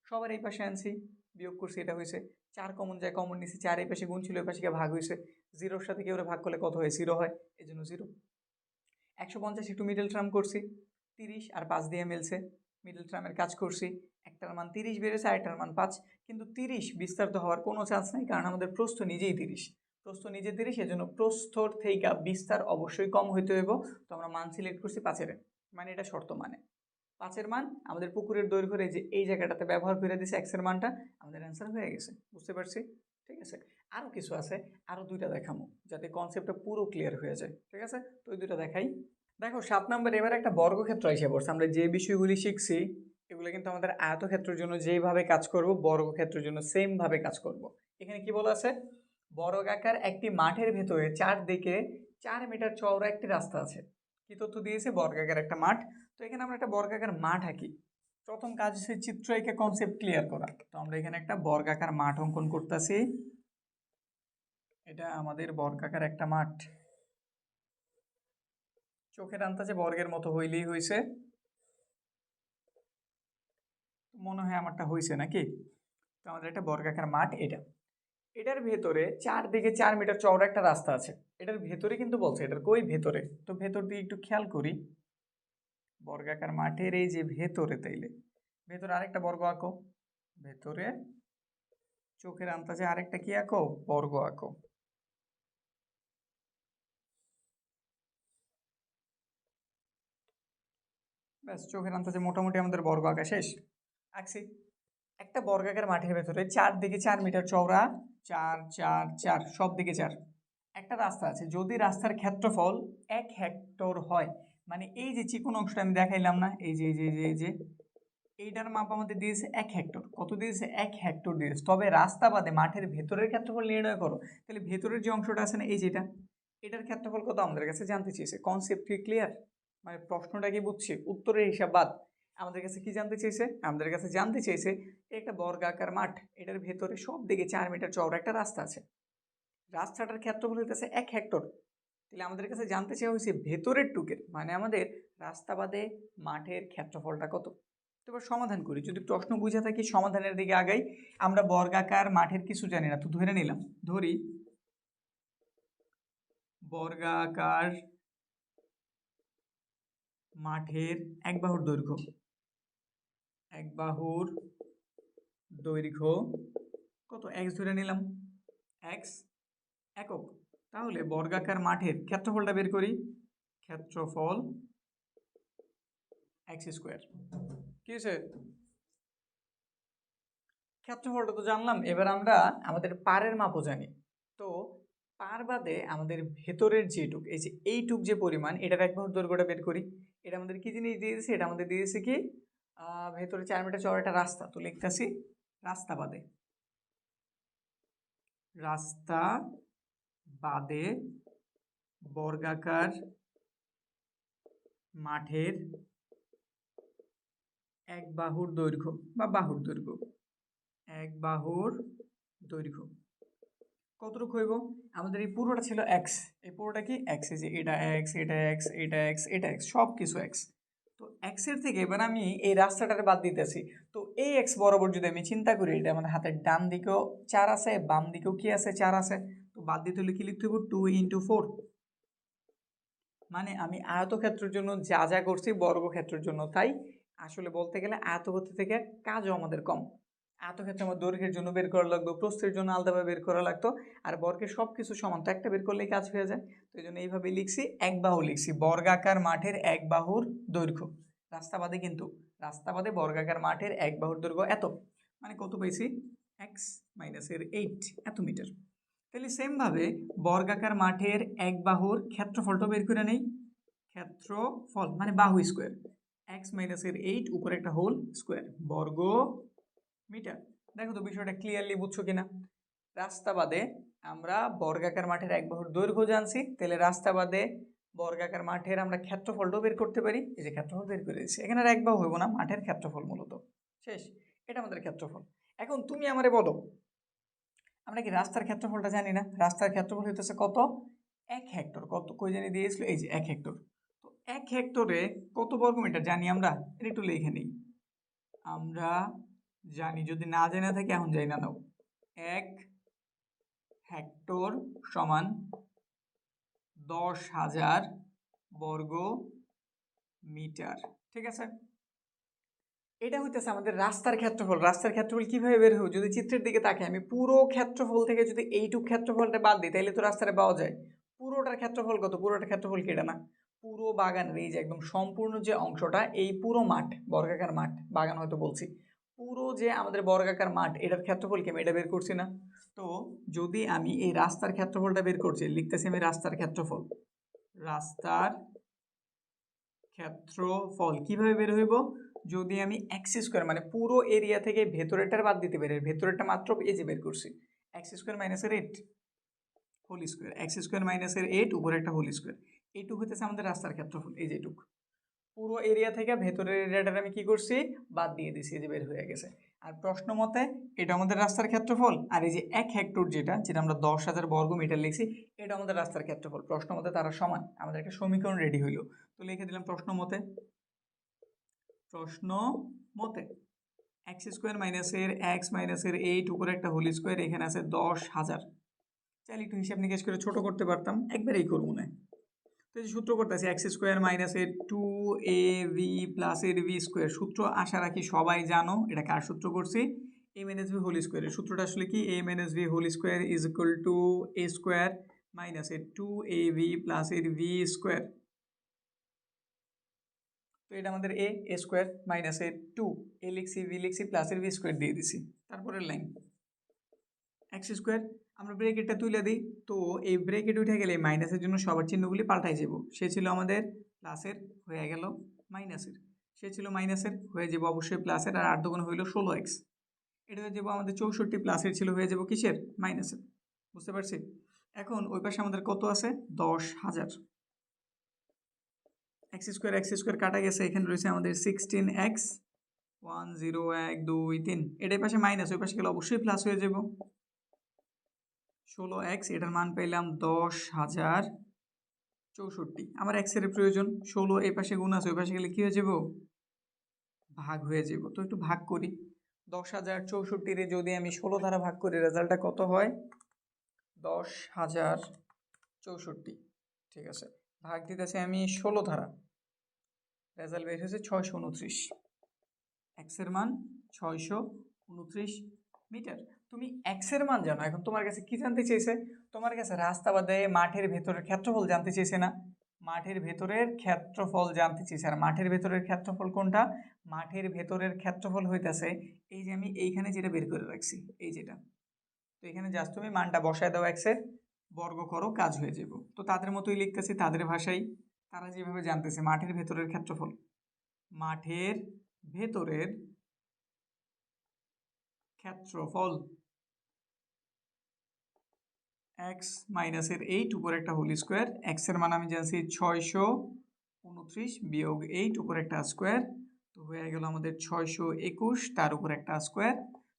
সবার এই পাশে আনছি, বিয়োগ করছি, এটা হয়েছে 4 কমন যায়, কমন নিছি, 4 এই পাশে গুণ ছিল, এই পাশে ভাগ হয়েছে, 0-র সাথে কেউ ভাগ করলে কত হয়, 0 হয়, এই জন্য 0। 150 একটু মিডল টার্ম করছি, 30 আর 5 দিয়ে মিলছে, মিডল টার্মের কাজ করছি। একটার মান 30 বেড়েছে, আরেকটার মান 5, কিন্তু 30 বিস্তারিত হওয়ার কোনো চান্স নেই, কারণ আমাদের প্রস্থ নিজেই 30, প্রস্থ নিজে 30, এজন্য প্রস্থর থেকে বিস্তার অবশ্যই কম হইতে হইব। তো আমরা মান সিলেক্ট করছি 5-এর, মানে এটা শর্ত, মানে 5-এর মান আমাদের পুকুরের দৈর্ঘ্যের এই জায়গাটাতে ব্যবহার করে দিয়েছে, এক্সের মানটা, আমাদের অ্যান্সার হয়ে গেছে। বুঝতে পারছি? ঠিক আছে, আরও কিছু আছে, আরও দুইটা দেখাবো যাতে কনসেপ্টটা পুরো ক্লিয়ার হয়ে যায়। ঠিক আছে, তো ওই দুইটা দেখাই। দেখো 7 নম্বর, এবার একটা বর্গক্ষেত্র এসে পড়ছে। আমরা যে বিষয়গুলি শিখছি এগুলো কিন্তু আমাদের আয়তক্ষেত্রের জন্য যেভাবে কাজ করব, বর্গক্ষেত্রের জন্য সেম ভাবে কাজ করব। এখানে কি বলা আছে, বর্গাকার একটি মাঠের ভেতরে চারদিকে 4 মিটার চওড়া একটি রাস্তা আছে। কি তথ্য দিয়েছে, বর্গাকার একটা মাঠ। তো এখানে আমরা একটা বর্গাকার মাঠ আঁকি। প্রথম কাজ হচ্ছে চিত্র এঁকে কনসেপ্ট ক্লিয়ার করা। তো আমরা এখানে একটা বর্গাকার মাঠ অঙ্কন করতেছি। এটা আমাদের বর্গাকার একটা মাঠ, চোখের আন্দাজে বর্গের মতো হইলেই হয়েছে, মনে হয় আমারটা হয়েছে নাকি। তো আমাদের একটা বর্গাকার মাঠ, এটার ভেতরে চারদিকে 4 মিটার চওড়া একটা রাস্তা আছে। এটার ভেতরে কিন্তু বলছে, এটার কই ভেতরে, তো ভেতর দিয়ে একটু খেয়াল করি, বর্গাকার মাঠের এই যে ভেতরে, তাইলে ভেতরে আরেকটা বর্গ আঁকো, ভেতরে চোখের আন্দাজে আরেকটা কি আঁকো, বর্গ আঁকো। ব্যাস, চোখের আন্দাজে মোটামুটি আমাদের বর্গ আঁকা শেষ। আঁকছি একটা বর্গাকার মাঠের ভেতরে চারদিকে 4 মিটার চওড়া, 4 4 4 সব দিকে 4 একটা রাস্তা আছে। যদি রাস্তার ক্ষেত্রফল 1 হেক্টর হয়, মানে এই যে চিকন অংশটা আমি দেখাইলাম না, এই যে এইটার মাপ আমাদের দিয়েছে 1 হেক্টর। কত দিয়েছে, 1 হেক্টর দিয়েছে। তবে রাস্তা বাদে মাঠের ভেতরের ক্ষেত্রফল নির্ণয় করো। তাহলে ভেতরের যে অংশটা আছে না, এই যেটা, এটার ক্ষেত্রফল কত আমাদের কাছে জানতে চেয়েছে। কনসেপ্ট কি ক্লিয়ার, মানে প্রশ্নটা কি বুঝছি, উত্তরের হিসাব বাদ আমাদের কাছে কি জানতে চেয়েছে, আমাদের কাছে জানতে চেয়েছে একটা বর্গাকার মাঠ, এটার ভেতরে সব দিকে 4 মিটার চওড়া একটা রাস্তা আছে, রাস্তাটার ক্ষেত্রফল হইতেছে 1 হেক্টর। তাহলে আমাদের কাছে জানতে চাওয়া হয়েছে ভেতরের টুকের, মানে আমাদের রাস্তা বাদে মাঠের ক্ষেত্রফলটা কত। তো এবার সমাধান করি, যদি প্রশ্ন বুঝে থাকি সমাধানের দিকে আগাই। আমরা বর্গাকার মাঠের কিছু জানি না, তো ধরে নিলাম, ধরি বর্গাকার মাঠের এক বাহুর দৈর্ঘ্য, এক বাহুর দৈর্ঘ্য কত, এক্স ধরে নিলাম, এক্স একক। তাহলে বর্গাকার মাঠের ক্ষেত্রফলটা বের করি, ক্ষেত্রফল এক্স স্কোয়ার। কি হয়েছে, ক্ষেত্রফলটা তো জানলাম। এবার আমরা আমাদের পারের মাপও জানি। তো পার বাদে আমাদের ভেতরের যেটুক, এই যে এইটুক যে পরিমাণ, এটার এক বাহুর দৈর্ঘ্যটা বের করি। এটা আমাদের কি জিনিস দিয়ে দিয়েছে, এটা আমাদের দিয়ে দিয়েছে কি, ভেতরে 4 মিটার চওড়া একটা রাস্তা। তো লিখতেছি রাস্তা বাদে, রাস্তা বাদে বর্গাকার মাঠের এক বাহুর দৈর্ঘ্য বা বাহুর দৈর্ঘ্য, এক বাহুর দৈর্ঘ্য কতটুকু হইব, আমাদের এই পুরোটা ছিল এক্স, এই পুরোটা কি এক্স, এই যে এটা এক্স, এটা এক্স, এটা এক্স, এটা এক্স, সব কিছু এক্স। তো এক্সের থেকে এবার আমি এই রাস্তাটার বাদ দিতেছি। তো এই এক্স বরাবর যদি আমি চিন্তা করি, এটা আমাদের হাতের ডান দিকেও 4 আছে, বাম দিকেও কি আছে, 4 আছে। তো বাদ দিতে হলে কি লিখতে হবে, 2 × 4। মানে আমি আয়তক্ষেত্রের জন্য যা যা করছি বর্গক্ষেত্রের জন্য তাই। আসলে বলতে গেলে আয়তক্ষেত্র থেকে কাজও আমাদের কম। আয়তক্ষেত্রে আমার দৈর্ঘ্যের জন্য বের করা লাগতো, প্রস্থের জন্য আলাদাভাবে বের করা লাগতো, আর বর্গের সব কিছু সমান তো একটা বের করলেই কাজ হয়ে যায়। তো এই জন্য এইভাবে লিখছি, এক বাহু লিখছি, বর্গাকার মাঠের এক বাহুর দৈর্ঘ্য। রাস্তাবাদে কিন্তু রাস্তাবাদে বর্গাকার মাঠের এক বাহুর দৈর্ঘ্য এত, মানে কত পেয়েছি এক্স মাইনাসের 8 এত মিটার। তাহলে সেমভাবে বর্গাকার মাঠের এক বাহুর ক্ষেত্রফলটা বের করে নেই, ক্ষেত্রফল মানে বাহু স্কোয়ার, এক্স মাইনাসের 8 উপরে একটা হোল স্কোয়ার বর্গ মিটার। দেখো তো বিষয়টা ক্লিয়ারলি বুঝছো কিনা। রাস্তাবাদে আমরা বর্গাকার মাঠের এক বাহুর দৈর্ঘ্য জানছি, তাহলে রাস্তাবাদে বর্গাকার মাঠের আমরা ক্ষেত্রফলটাও বের করতে পারি। এই যে ক্ষেত্রফল বের করে দিচ্ছি, এখানে আর এক বাহু হইব না, মাঠের ক্ষেত্রফল মূলত শেষ, এটা আমাদের ক্ষেত্রফল। এখন তুমি আমারে বলো, আমরা কি রাস্তার ক্ষেত্রফলটা জানি না? রাস্তার ক্ষেত্রফল হইতেছে কত, 1 হেক্টর। কত কই জানি দিয়েছিল, এই যে 1 হেক্টর। তো 1 হেক্টরে কত বর্গমিটার জানি আমরা, এটা একটু লিখে নিই। আমরা জানি, যদি না জেনে থাকি এখন যাই না নাও, 1 হেক্টর সমান 10,000 বর্গ মিটার। ঠিক আছে, এটা হইতেছে আমাদের রাস্তার ক্ষেত্রফল। রাস্তার ক্ষেত্রফল কিভাবে বের হবে, যদি চিত্রের দিকে তাকাই আমি, পুরো ক্ষেত্রফল থেকে যদি এইটুক ক্ষেত্রফলটা বাদ দিই তাহলে তো রাস্তাটা পাওয়া যায়। পুরোটার ক্ষেত্রফল কত, পুরোটার ক্ষেত্রফল কি এটা না, পুরো বাগানের এই যে একদম সম্পূর্ণ যে অংশটা, এই পুরো মাঠ, বর্গাকার মাঠ, বাগান হয়তো বলছি, পুরো যে আমাদের বর্গাকার মাঠ, এটার ক্ষেত্রফল কি আমি এটা বের করছি না? তো যদি আমি এই রাস্তার ক্ষেত্রফলটা বের করছি, লিখতেছি আমি রাস্তার ক্ষেত্রফল, রাস্তার ক্ষেত্রফল কিভাবে বের হইব, যদি আমি এক্স স্কোয়ার মানে পুরো এরিয়া থেকে ভেতরেরটার বাদ দিতে পারি, ভেতরেরটা মাত্র এই যে বের করছি, এক্স স্কোয়ার মাইনাসের 8 হোল স্কোয়ার, এক্স স্কোয়ার মাইনাসের 8 উপরে একটা হোল স্কোয়ার, এইটুকু হইতেছে আমাদের রাস্তার ক্ষেত্রফল। এই যে এইটুক পুরো এরিয়া থেকে ভেতরের এরিয়াটার আমি কি করছি, বাদ দিয়ে দিছি, এই যে বের হয়ে গেছে। আর প্রশ্ন মতে এটা আমাদের রাস্তার ক্ষেত্রফল, আর এই যে 1 হেক্টর যেটা যেটা আমরা 10,000 বর্গ মিটার লিখছি, এটা আমাদের রাস্তার ক্ষেত্রফল। প্রশ্ন মতে তারা সমান, আমাদের একটা সমীকরণ রেডি হইলো। তো লিখে দিলাম প্রশ্ন মতে, প্রশ্ন মতে এক্স স্কোয়ার মাইনাসের এক্স মাইনাসের 8 উপরে একটা হোল স্কোয়ার, এখানে আছে 10,000। চাইলে একটু হিসাব নিকেশ করে ছোট করতে পারতাম, একবারেই করবো না। তো এই সূত্র করতেছি এক্স স্কোয়ার মাইনাসের 2ab প্লাস এর বি স্কোয়ার, সূত্র আশা রাখি সবাই জানো, এটা কার সূত্র করছি, a মাইনাস বি হোল স্কোয়ারের সূত্রটা আসলে কি, a minus b whole square is equal to a square মাইনাসের 2ab প্লাস এর বি স্কোয়ার। তো এটা আমাদের a স্কোয়ার মাইনাসের 2, a লিখছি, বি লিখছি, প্লাসের বি স্কোয়ার দিয়ে দিছি, তারপরের লাইন এক্স স্কোয়ার, আমরা ব্রেকেটটা তুলে দিই। তো এই ব্রেকেট উঠে গেলে মাইনাসের জন্য সবার চিহ্নগুলি পাল্টাই যাব, সে ছিল আমাদের প্লাসের হয়ে গেল মাইনাসের, সে ছিল মাইনাসের হয়ে যাব অবশ্যই প্লাসের, আর 8 দুগুণ হইল 16x, এটা হয়ে যাবো আমাদের 64, প্লাসের ছিল হয়ে যাব কিসের, মাইনাসের। বুঝতে পারছি। এখন ওই পাশে আমাদের কত আছে, 10,000, এক্স স্কোয়ার কাটা গেছে, এখানে রয়েছে আমাদের 16x 1 0 1 2 3, এটাই পাশে মাইনাস, ওই পাশে গেলে অবশ্যই প্লাস হয়ে যাব 16x, এটার মান পেলাম 10,064। আমার x এর প্রয়োজন, 16 এই পাশে গুণ আছে, ওই পাশে গেলে কি হয়ে যাব, ভাগ হয়ে যাব। তো একটু ভাগ করি, 10,064 রে যদি আমি 16 দ্বারা ভাগ করি রেজাল্টটা কত হয়, 10,064। ঠিক আছে, ভাগ দিতেছি আমি 16 দ্বারা, রেজাল্ট বের হয়েছে 629, এক্স এর মান 629 মিটার। তুমি এক্স এর মান জানো, এখন তোমার কাছে কি জানতে চেয়েছে, তোমার কাছে রাস্তা বাদে মাঠের ভেতরের ক্ষেত্রফল জানতে চেয়েছে না, মাঠের ভেতরের ক্ষেত্রফল জানতে চেয়েছে। আর মাঠের ভেতরের ক্ষেত্রফল কোনটা, মাঠের ভেতরের ক্ষেত্রফল হইতেছে এই যে আমি এইখানে যেটা বের করে রাখছি, এই যেটা। তো এখানে জাস্ট তুমি মানটা বসায় দাও, এক্স এর বর্গ করো, কাজ হয়ে যাব। তো তাদের মতোই লিখতেছি, তাদের ভাষায়, তারা যেভাবে জানতেছে মাঠের ভেতরের ক্ষেত্রফল, মাঠের ভেতরের ক্ষেত্রফল এক্স মাইনাসের 8 উপরে একটা হোল স্কোয়ার, এক্স এর মান আমি জানছি 629 বিয়োগ 8 উপরে একটা স্কোয়ার, তো হয়ে গেল আমাদের 621, তার উপর একটা স্কোয়ার,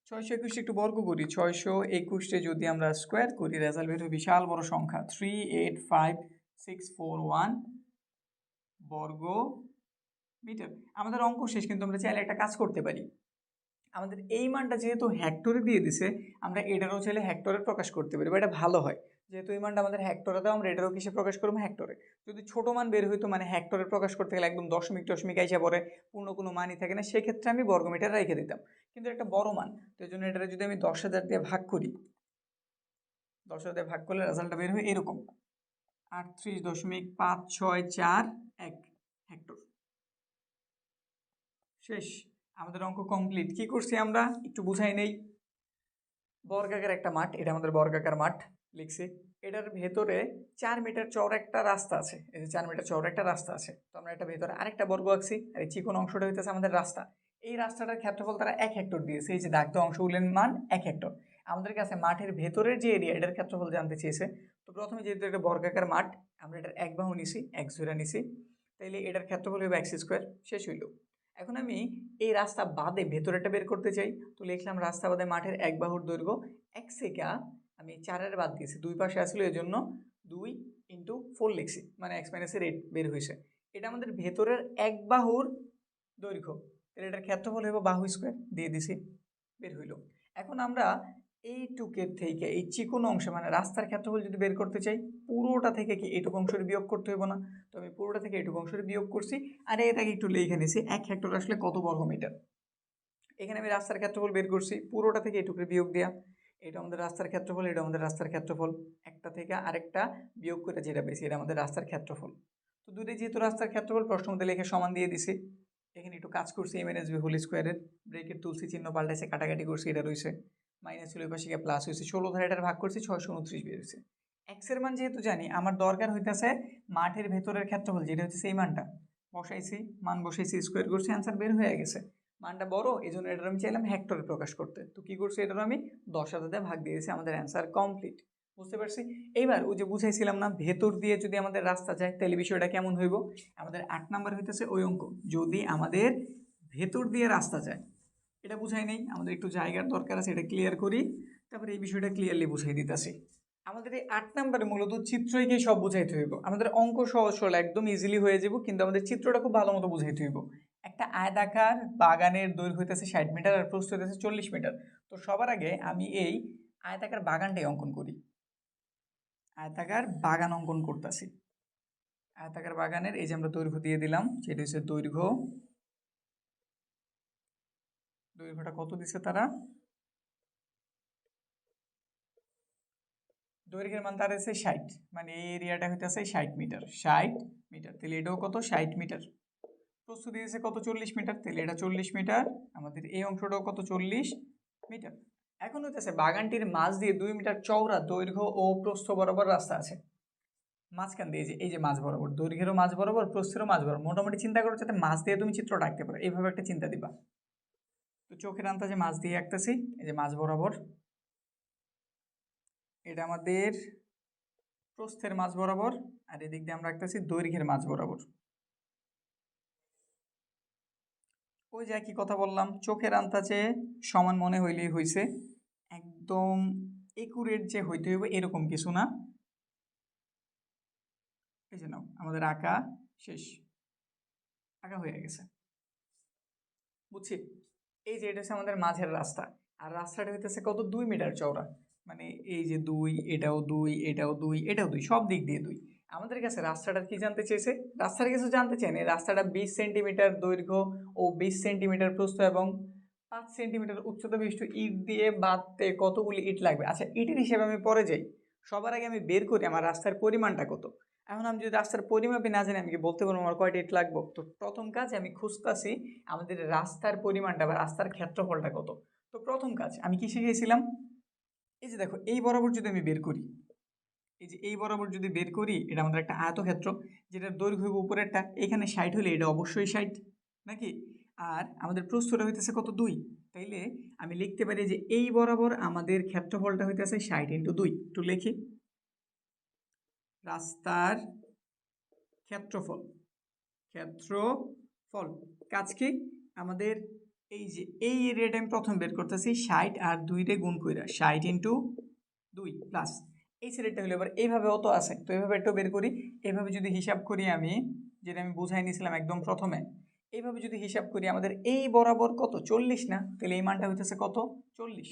621 একটু বর্গ করি, 621 যদি আমরা স্কোয়ার করি রেজাল্ট বের হবে বিশাল বড় সংখ্যা 385641 বর্গ মিটার। আমাদের অঙ্ক শেষ, কিন্তু আমরা চাইলে একটা কাজ করতে পারি, আমাদের এই মানটা যেহেতু হেক্টরে দিয়ে দিছে, আমরা এটারও চাইলে হেক্টরে প্রকাশ করতে পারি, বা এটা ভালো হয়। যেহেতু এই মানটা আমাদের হেক্টরে দাও, আমরা এটারও কিসে প্রকাশ করবো, হেক্টরে। যদি ছোট মান বের হইতো, মানে হেক্টরে প্রকাশ করতে গেলে একদম দশমিক টশমিক আইসা পরে পূর্ণ কোনো মানই থাকে না, সেক্ষেত্রে আমি বর্গমিটার রেখে দিতাম। কিন্তু একটা বড় মান, তো এই জন্য এটা যদি আমি 10,000 দিয়ে ভাগ করি, 10,000 দিয়ে ভাগ করলে রেজাল্টটা বের হয় এরকম 38.564 হেক্টর। শেষ, আমাদের অঙ্ক কমপ্লিট। কি করছি আমরা একটু বুঝাই নেই। বর্গাকার একটা মাঠ, এটা আমাদের বর্গাকার মাঠ লিখছি। এটার ভেতরে 4 মিটার চওড়া একটা রাস্তা আছে, এই যে 4 মিটার চওড়া একটা রাস্তা আছে। তো আমরা এটা ভেতরে আরেকটা বর্গ আঁকছি, আর এই চিকন অংশটা হইতেছে আমাদের রাস্তা। এই রাস্তাটার ক্ষেত্রফল তারা 1 হেক্টর দিয়েছে, এই যে দাগটা অংশগুলোর মান 1 হেক্টর। আমাদের কাছে মাঠের ভেতরের যে এরিয়া, এটার ক্ষেত্রফল জানতে চেয়েছে। তো প্রথমে যেহেতু একটা বর্গাকার মাঠ, আমরা এটার এক বাহু নিছি, এক জোড়া নিছি, তাইলে এটার ক্ষেত্রফল হবে x স্কোয়ার। শেষ হইল। এখন আমি এই রাস্তা বাদে ভেতরেটা বের করতে চাই, তো লিখলাম রাস্তা বাদে মাঠের এক বাহুর দৈর্ঘ্য এক সেকা, আমি 4 বাদ দিয়েছি, দুই পাশে আসলে এই জন্য 2 × 4 লিখছি, মানে x - 8 বের হয়েছে। এটা আমাদের ভেতরের এক বাহুর দৈর্ঘ্য, তাহলে এটার ক্ষেত্রফল হবে বাহু স্কোয়ার, দিয়ে দিছি, বের হইল। এখন আমরা এইটুকের থেকে এই চিকন অংশ মানে রাস্তার ক্ষেত্রফল যদি বের করতে চাই, পুরোটা থেকে কি এইটুকু অংশের বিয়োগ করতে হবে না? তো আমি পুরোটা থেকে এইটুকু অংশের বিয়োগ করছি, আর এটাকে একটু লিখে নিয়েছি 1 হেক্টর আসলে কত বর্গ মিটার। এখানে আমি রাস্তার ক্ষেত্রফল বের করছি, পুরোটা থেকে এইটুকুর বিয়োগ দেওয়া, এটা আমাদের রাস্তার ক্ষেত্রফল, এটা আমাদের রাস্তার ক্ষেত্রফল, একটা থেকে আরেকটা বিয়োগ করে যেটা বেশি এটা আমাদের রাস্তার ক্ষেত্রফল। তো দুটোই যেহেতু রাস্তার ক্ষেত্রফল, প্রশ্ন মধ্যে লিখে সমান দিয়ে দিছি। এখানে একটু কাজ করছি, m - b হোল স্কোয়ারের ব্রেকেট তুলছি, চিহ্ন পাল্টাইছে, কাটাকাটি করছি, এটা রয়েছে মাইনাস হলে পাশে গিয়ে প্লাস হয়েছে, 16 ধারে এটার ভাগ করছি, 629 বের হয়েছে। এক্সের মান যেহেতু জানি, আমার দরকার হইতেছে মাঠের ভেতরের ক্ষেত্রফল, যেটা হচ্ছে এই মানটা বসাইছি, মান বসাইছি, স্কোয়ার করছি, অ্যান্সার বের হয়ে গেছে। মানটা বড়, এই জন্য এটার আমি চাইলাম হেক্টরে প্রকাশ করতে। তো কি করছি, এটার আমি 10,000 দিয়ে ভাগ দিয়েছি, আমাদের অ্যান্সার কমপ্লিট। বুঝতে পারছি? এইবার ওই যে বুঝাইছিলাম না, ভেতর দিয়ে যদি আমাদের রাস্তা যায় তাহলে বিষয়টা কেমন হইব। আমাদের 8 নাম্বার হইতেছে ওই অঙ্ক, যদি আমাদের ভেতর দিয়ে রাস্তা যায়। এটা বুঝাই নেই, আমাদের একটু জায়গার দরকার আছে, এটা ক্লিয়ার করি, তারপরে এই বিষয়টা ক্লিয়ারলি বুঝাই দিতেছি। আমাদের এই 8 নাম্বারে মূলত চিত্রইকেই সব বুঝাইতে হইব। আমাদের অঙ্ক সহজ সরল একদম ইজিলি হয়ে যাব, কিন্তু আমাদের চিত্রটা খুব ভালো মতো বুঝাইতে হইব। একটা আয়তাকার বাগানের দৈর্ঘ্য হইতেছে 60 মিটার আর প্রস্থ হইতেছে 40 মিটার। তো সবার আগে আমি এই আয়তাকার বাগানটাই অঙ্কন করি। আয়তাকার বাগান অঙ্কন করতেছি। আয়তাকার বাগানের এই যে আমরা দৈর্ঘ্য দিয়ে দিলাম, সেটা হচ্ছে দৈর্ঘ্যটা কত দিছে তারা, দৈর্ঘ্যের মান তার আছে 60, মানে এই এরিয়াটা হইতেছে 60 মিটার, 60 মিটার, তাহলে এটাও কত 60 মিটার। প্রস্থ দিয়েছে কত 40 মিটার, তাহলে এটা 40 মিটার, আমাদের এই অংশটাও কত 40 মিটার। এখন হইতেছে বাগানটির মাঝ দিয়ে 2 মিটার চওড়া দৈর্ঘ্য ও প্রস্থ বরাবর রাস্তা আছে। মাঝখান দিয়ে এই যে মাঝ বরাবর, দৈর্ঘ্যেরও মাঝ বরাবর, প্রস্থেরও মাঝ বরাবর, মোটামুটি চিন্তা করো যাতে মাঝ দিয়ে তুমি চিত্র আঁকতে পারো, এইভাবে একটা চিন্তা দিবা। তো চোখের আন্দাজে মাঝ দিয়ে আঁকতেছি, এই যে মাঝ বরাবর, এটা আমাদের প্রস্থের মাঝ বরাবর, আর এদিক দিয়ে আমরা আঁকতেছি দৈর্ঘ্যের মাঝ বরাবর। ওই যে একই কথা বললাম, চোখের আন্দাজে সমান মনে হইলেই হইছে, একদম একুরেট যে হইতে হইব এরকম কিছু না। এই যে নাও, আমাদের আঁকা শেষ, আঁকা হয়ে গেছে, বুঝছি। এই যে এটা হচ্ছে আমাদের মাঝের রাস্তা, আর রাস্তাটা হইতেছে কত 2 মিটার চওড়া, মানে এই যে 2, এটাও 2, এটাও 2, এটাও 2, সব দিক দিয়ে 2। আমাদের কাছে রাস্তাটার কি জানতে চেয়েছে, রাস্তার কিছু জানতে চাই না, রাস্তাটা 20 সেন্টিমিটার দৈর্ঘ্য ও 20 সেন্টিমিটার প্রস্থ এবং 5 সেন্টিমিটার উচ্চতা বিশিষ্ট ইট দিয়ে বাঁধতে কতগুলি ইট লাগবে। আচ্ছা, ইটের হিসেবে আমি পরে যাই, সবার আগে আমি বের করি আমার রাস্তার পরিমাণটা কত। এখন আমি যদি রাস্তার পরিমাপই না জানি, আমি কি বলতে পারবো আমার কয়টা ইট লাগবো? তো প্রথম কাজ আমি খুঁজতেছি আমাদের রাস্তার পরিমাণটা বা রাস্তার ক্ষেত্রফলটা কত। তো প্রথম কাজ আমি কি শিখেছিলাম, এই যে দেখো, এই বরাবর যদি আমি বের করি, এই যে এই বরাবর যদি বের করি, এটা আমাদের একটা আয়তক্ষেত্র, যেটার দৈর্ঘ্য হবে উপরেরটা, এখানে 60 হলে এটা অবশ্যই 60 নাকি। আর আমাদের প্রস্থটা হইতেছে কত 2, তাইলে আমি লিখতে পারি যে এই বরাবর আমাদের ক্ষেত্রফলটা হইতেছে 60 × 2। একটু লিখি, রাস্তার ক্ষেত্রফল, কাজ কি আমাদের, এই যে এই এরিয়াটা আমি প্রথম বের করতেছি, 60 আর 2 রে গুণ কইরা 60 × 2 প্লাস এই ছেলেটা হলো, এবার এইভাবে অত আছে, তো এইভাবে একটু বের করি। এইভাবে যদি হিসাব করি আমি, যেটা আমি বুঝাই নিয়েছিলাম একদম প্রথমে, এইভাবে যদি হিসাব করি আমাদের এই বরাবর কত 40 না, তাহলে এই মানটা হইতেছে কত 40।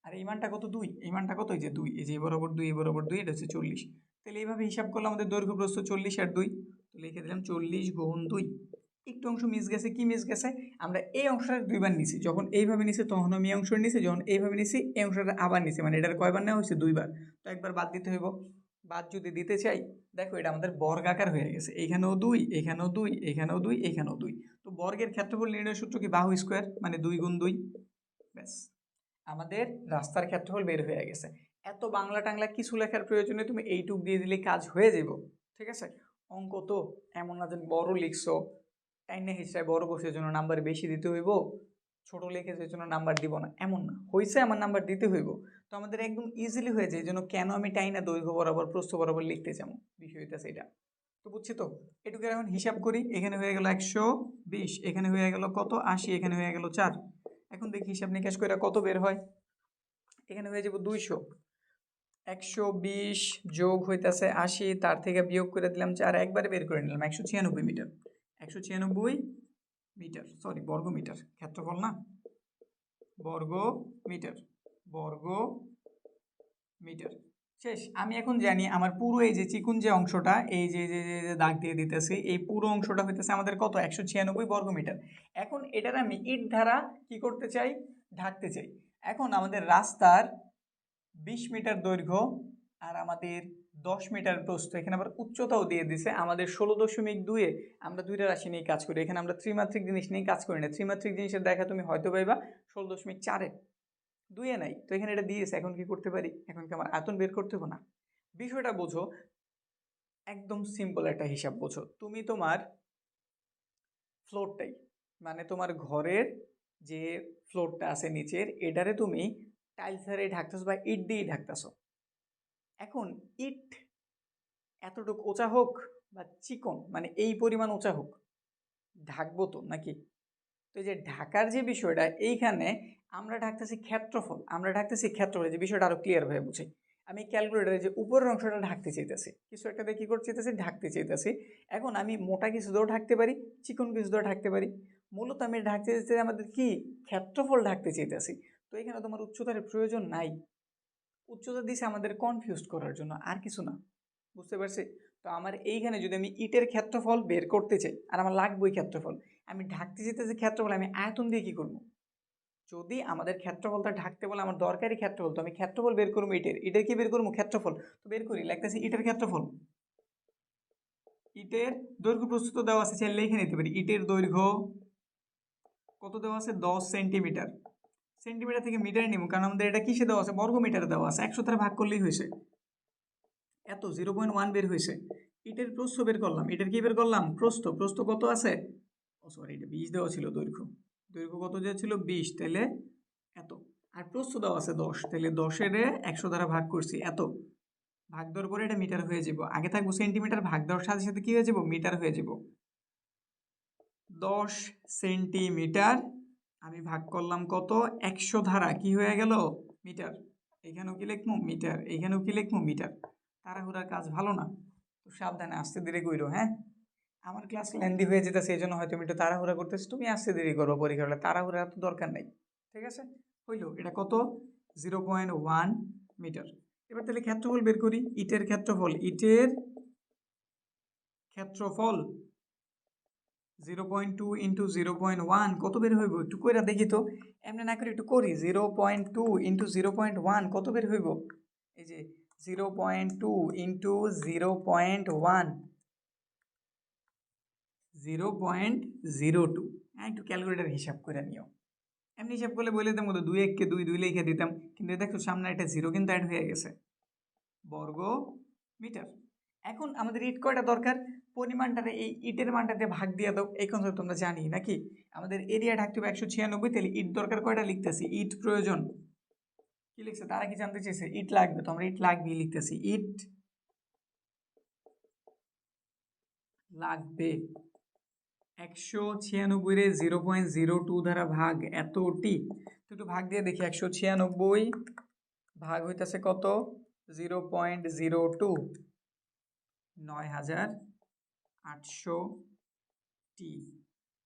আর এই মানটা কত 2, এই মানটা কত, এই যে 2, এই যে বরাবর 2, এই বরাবর 2, এটা হচ্ছে 40। তাহলে এইভাবে হিসাব করলে আমাদের দৈর্ঘ্য প্রস্থ 40 আর 2, তো লিখে দিলাম 40 গুণ 2। একটু অংশ মিস গেছে, কি মিস গেছে, আমরা এই অংশটা দুইবার নিছি, যখন এইভাবে নিছি তখন আমি এই অংশটা নিছি, যখন এইভাবে নিছি এই অংশটা আবার নিছি, মানে এটার কয়বার নেওয়া হয়েছে, দুইবার। তো একবার বাদ দিতে হইব, বাদ যদি দিতে চাই, দেখো এটা আমাদের বর্গাকার হয়ে গেছে, এইখানেও 2, এখানেও 2, এখানেও 2, এখানেও 2। তো বর্গের ক্ষেত্রফল নির্ণয়ের সূত্র কি, বাহু স্কোয়ার, মানে 2 গুণ 2। ব্যাস, আমাদের রাস্তার ক্ষেত্রফল বের হয়ে গেছে। এত বাংলা টাংলা কিছু লেখার প্রয়োজনে তুমি এইটুক দিয়ে দিলে কাজ হয়ে যাব, ঠিক আছে। অঙ্ক তো এমন না যে বড় লিখছো, টাইনে হিসেবে বড় করছে জন্য নাম্বার বেশি দিতে হইব, ছোট লিখেছে জন্য নাম্বার দিব না, এমন না, হয়েছে আমার নাম্বার দিতে হইব। তো আমাদের একদম ইজিলি হয়ে যায়, এই জন্য কেন আমি টাইনা দৈর্ঘ্য বরাবর প্রস্থ বরাবর লিখতে যাবো, বিষয়টা সেটা। তো বুঝছি তো, এটুকু এখন হিসাব করি, এখানে হয়ে গেল 120, এখানে হয়ে গেল কত 80, এখানে হয়ে গেল 4। এখন দেখি হিসাব নিকাশ করে কত বের হয়। এখানে হয়ে যাব 200, 120 যোগ হইতেছে 80, তার থেকে বিয়োগ করে দিলাম 4, একবারে বের করে নিলাম 196 মিটার। 196 মিটার, সরি বর্গ মিটার, ক্ষেত্রফল না, বর্গ মিটার, বর্গ মিটার। শেষ। আমি এখন জানি আমার পুরো এই যে চিকুন যে অংশটা, এই যে যে যে দাগ দিয়ে দিতেছি, এই পুরো অংশটা হইতেছে আমাদের কত, 196 বর্গ মিটার। এখন এটার আমি ইট দ্বারা কি করতে চাই, ঢাকতে চাই। এখন আমাদের রাস্তার 20 মিটার দৈর্ঘ্য আর আমাদের 10 মিটার প্রস্থ, এখানে আবার উচ্চতাও দিয়ে দিছে আমাদের 16.2-এ। আমরা দুইটা রাশি নিয়ে কাজ করি, এখানে আমরা ত্রিমাত্রিক জিনিস নিয়ে কাজ করি না। ত্রিমাত্রিক জিনিসের দেখা তুমি হয়তো পাইবা 16.4-এ, 2-এ নাই। তো এখানে এটা দিয়েছে, এখন কি করতে পারি, এখন কি আমার আয়তন বের করতে হবে না। বিষয়টা বোঝো, একদম সিম্পল একটা হিসাব বোঝো। তুমি তোমার ফ্লোরটাই, মানে তোমার ঘরের যে ফ্লোরটা আছে নিচের, এটারে তুমি টাইলসারে ঢাকতেছো বা ইট দিয়ে ঢাকতেছো। এখন ইট এতটুকু উঁচা হোক বা চিকন, মানে এই পরিমাণ উঁচা হোক, ঢাকবো তো নাকি। তো এই যে ঢাকার যে বিষয়টা, এইখানে আমরা ঢাকতেছি ক্ষেত্রফল, আমরা ঢাকতেছি ক্ষেত্রফল, যে বিষয়টা আরো ক্লিয়ার হয়ে বুঝি। আমি ক্যালকুলেটারে যে উপরের অংশটা ঢাকতে চাইতেছি, কিছু একটা দিয়ে কী করতে চাইতেছি, ঢাকতে চাইতেছি। এখন আমি মোটা কিছু দিয়েও ঢাকতে পারি, চিকন কিছু দিয়েও ঢাকতে পারি। মূলত আমি ঢাকতে চাইতে আমাদের কি ক্ষেত্রফল ঢাকতে চাইতেছি। তো এখানে তোমার উচ্চতার প্রয়োজন নাই, উচ্চতা দিছে আমাদের কনফিউজ করার জন্য, আর কিছু না। বুঝতে পারছি। তো আমার এইখানে যদি আমি ইটের ক্ষেত্রফল বের করতে চাই, আর আমার লাগবে ওই ক্ষেত্রফল, আমি ঢাকতে যেতে যে ক্ষেত্রফল, আমি আয়তন দিয়ে কী করবো, যদি আমাদের ক্ষেত্রফলটা ঢাকতে বলে আমার দরকারি ক্ষেত্রফল, তো আমি ক্ষেত্রফল বের করবো ইটের, ইটের কি বের করবো, ক্ষেত্রফল। তো বের করি, লাগতেছি ইটের ক্ষেত্রফল। ইটের দৈর্ঘ্য প্রস্তুত দেওয়া আছে, চাইলে লিখে নিতে পারি। ইটের দৈর্ঘ্য কত দেওয়া আছে, 10 সেন্টিমিটার। সেন্টিমিটার থেকে মিটারে নিব, কারণ আমাদের এটা কিসে দেওয়া আছে, বর্গ মিটারে দেওয়া আছে, 100 দ্বারা ভাগ করলেই হয়েছে, এত 0.1 বের হয়েছে। ইটের প্রস্থ বের করলাম, ইটের কি বের করলাম, প্রস্থ। প্রস্থ কত আছে, ও সরি, এটা 20 দেওয়া ছিল, দৈর্ঘ্য, দৈর্ঘ্য কত দেওয়া ছিল, 20, তাহলে এত। আর প্রস্থ দেওয়া আছে 10, তাহলে 10-এর 100 দ্বারা ভাগ করছি, এত। ভাগ দেওয়ার পরে এটা মিটার হয়ে যাব, আগে থাকবো সেন্টিমিটার, ভাগ দেওয়ার সাথে সাথে কি হয়ে যাব, মিটার হয়ে যাব। 10 সেন্টিমিটার আমি ভাগ করলাম কত, 100 ধারা, কি হয়ে গেল, মিটার। এখানেও কি লিখবো, মিটার, এখানেও কি লিখবো, মিটার। তাড়াহুড়ার কাজ ভালো না, তো সাবধানে আস্তে ধীরে কইরো, হ্যাঁ। আমার ক্লাস লেন্দি হয়ে যেতেছে, এই জন্য হয়তো আমি একটু তাড়াহুড়া করতেছি, তুমি আস্তে দেরি করো, পরীক্ষা হলে তাড়াহুড়া তো দরকার নেই, ঠিক আছে। হইলো, এটা কত, 0.1 মিটার। এবার তাহলে ক্ষেত্রফল বের করি, ইটের ক্ষেত্রফল, ইটের ক্ষেত্রফল 0.2 ইন্টু 0.1 কত বের হইব, একটু কইরা দেখি তো, এমনি না করে একটু করি। 0.2 ইন্টু 0.1 কত বের হইব, এই যে 0.2 ইন্টু 0.1, 0.02। হ্যাঁ, একটু ক্যালকুলেটার হিসাব করে নিও। এমনি হিসাব করলে বলে দিতাম, 2 1-কে 2 2 লিখে দিতাম, কিন্তু দেখো সামনে একটা 0 কিন্তু অ্যাড হয়ে গেছে, বর্গ মিটার। এখন আমাদের ইট কয়টা দরকার, পরিমাণটারে এই ইটের মানটাতে ভাগ দিয়ে দাও, এই কনসেপ্ট তোমরা জানি নাকি। আমাদের এরিয়া ঢাকতে হবে 196, তাহলে ইট দরকার কয়টা লিখতেছি, ইট প্রয়োজন, কি লিখছে তারা কি জানতে চেয়েছে, ইট লাগবে, তো আমরা ইট লাগবেই লিখতেছি, ইট লাগবে। 196-রে 0.02 দ্বারা ভাগ, এতটি। তো একটু ভাগ দিয়ে দেখি, 196 ভাগ হইতেছে কত, 0.02, 9800টি।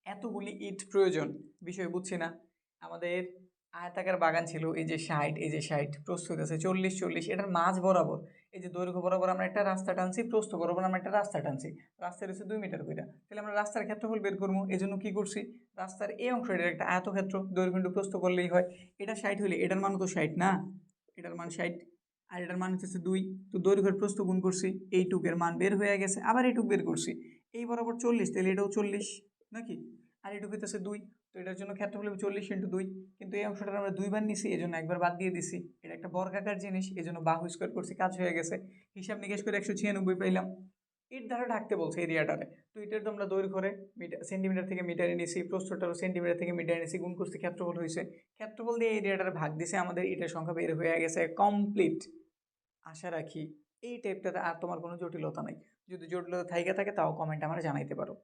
এতগুলি ইট প্রয়োজন, বিষয় বুঝছি না। আমাদের আয়তাকার বাগান ছিল, এই যে 60, এই যে 60, প্রস্থ হইতেছে 40, 40, এটার মাঝ বরাবর এই যে দৈর্ঘ্য বরাবর আমরা একটা রাস্তা টানছি, প্রস্থ বরাবর আমরা একটা রাস্তা টানছি, রাস্তা হচ্ছে 2 মিটার কইরা। তাহলে আমরা রাস্তার ক্ষেত্রফল বের করবো, এই জন্য কি করছি, রাস্তার এই অংশ এটার একটা আয়তক্ষেত্র, দৈর্ঘ্য ইন্টু প্রস্থ করলেই হয়। এটা 60 হইলে এটার মান তো 60 না, এটার মান 60, আর এটার মান হচ্ছে 2, তো দৈর্ঘ্যের প্রস্থ গুণ করছি, এইটুকের মান বের হয়ে গেছে, আবার এইটুক বের করছি, এই বরাবর 40, তাহলে এটাও 40 নাকি, আর এইটুক হইতেছে 2, তো এটার জন্য ক্ষেত্রফল হবে 40 × 2, কিন্তু এই অংশটা আমরা দুইবার নিছি, এই জন্য একবার বাদ দিয়ে দিছি, এটা একটা বর্গাকার জিনিস, এই জন্য বাহু স্কোয়ার করছি, কাজ হয়ে গেছে। হিসাব নিকেশ করে 196 পাইলাম। ইট দ্বারা ঢাকতে বলছে এরিয়াটারে, তো এটার তো আমরা দৈর্ঘ্যে মিটার সেন্টিমিটার থেকে মিটারে নিছি, প্রস্থটারও সেন্টিমিটার থেকে মিটারে নিছি, গুণ করছি, ক্ষেত্রফল হয়েছে, ক্ষেত্রফল দিয়ে এরিয়াটারে ভাগ দিছে, আমাদের এটার সংখ্যা বের হয়ে গেছে কমপ্লিট। আশা রাখি এই টাইপটাতে আর তোমার কোনো জটিলতা নাই, যদি জটিলতা থাইকা থাকে তাও কমেন্ট আমার জানাইতে পারো।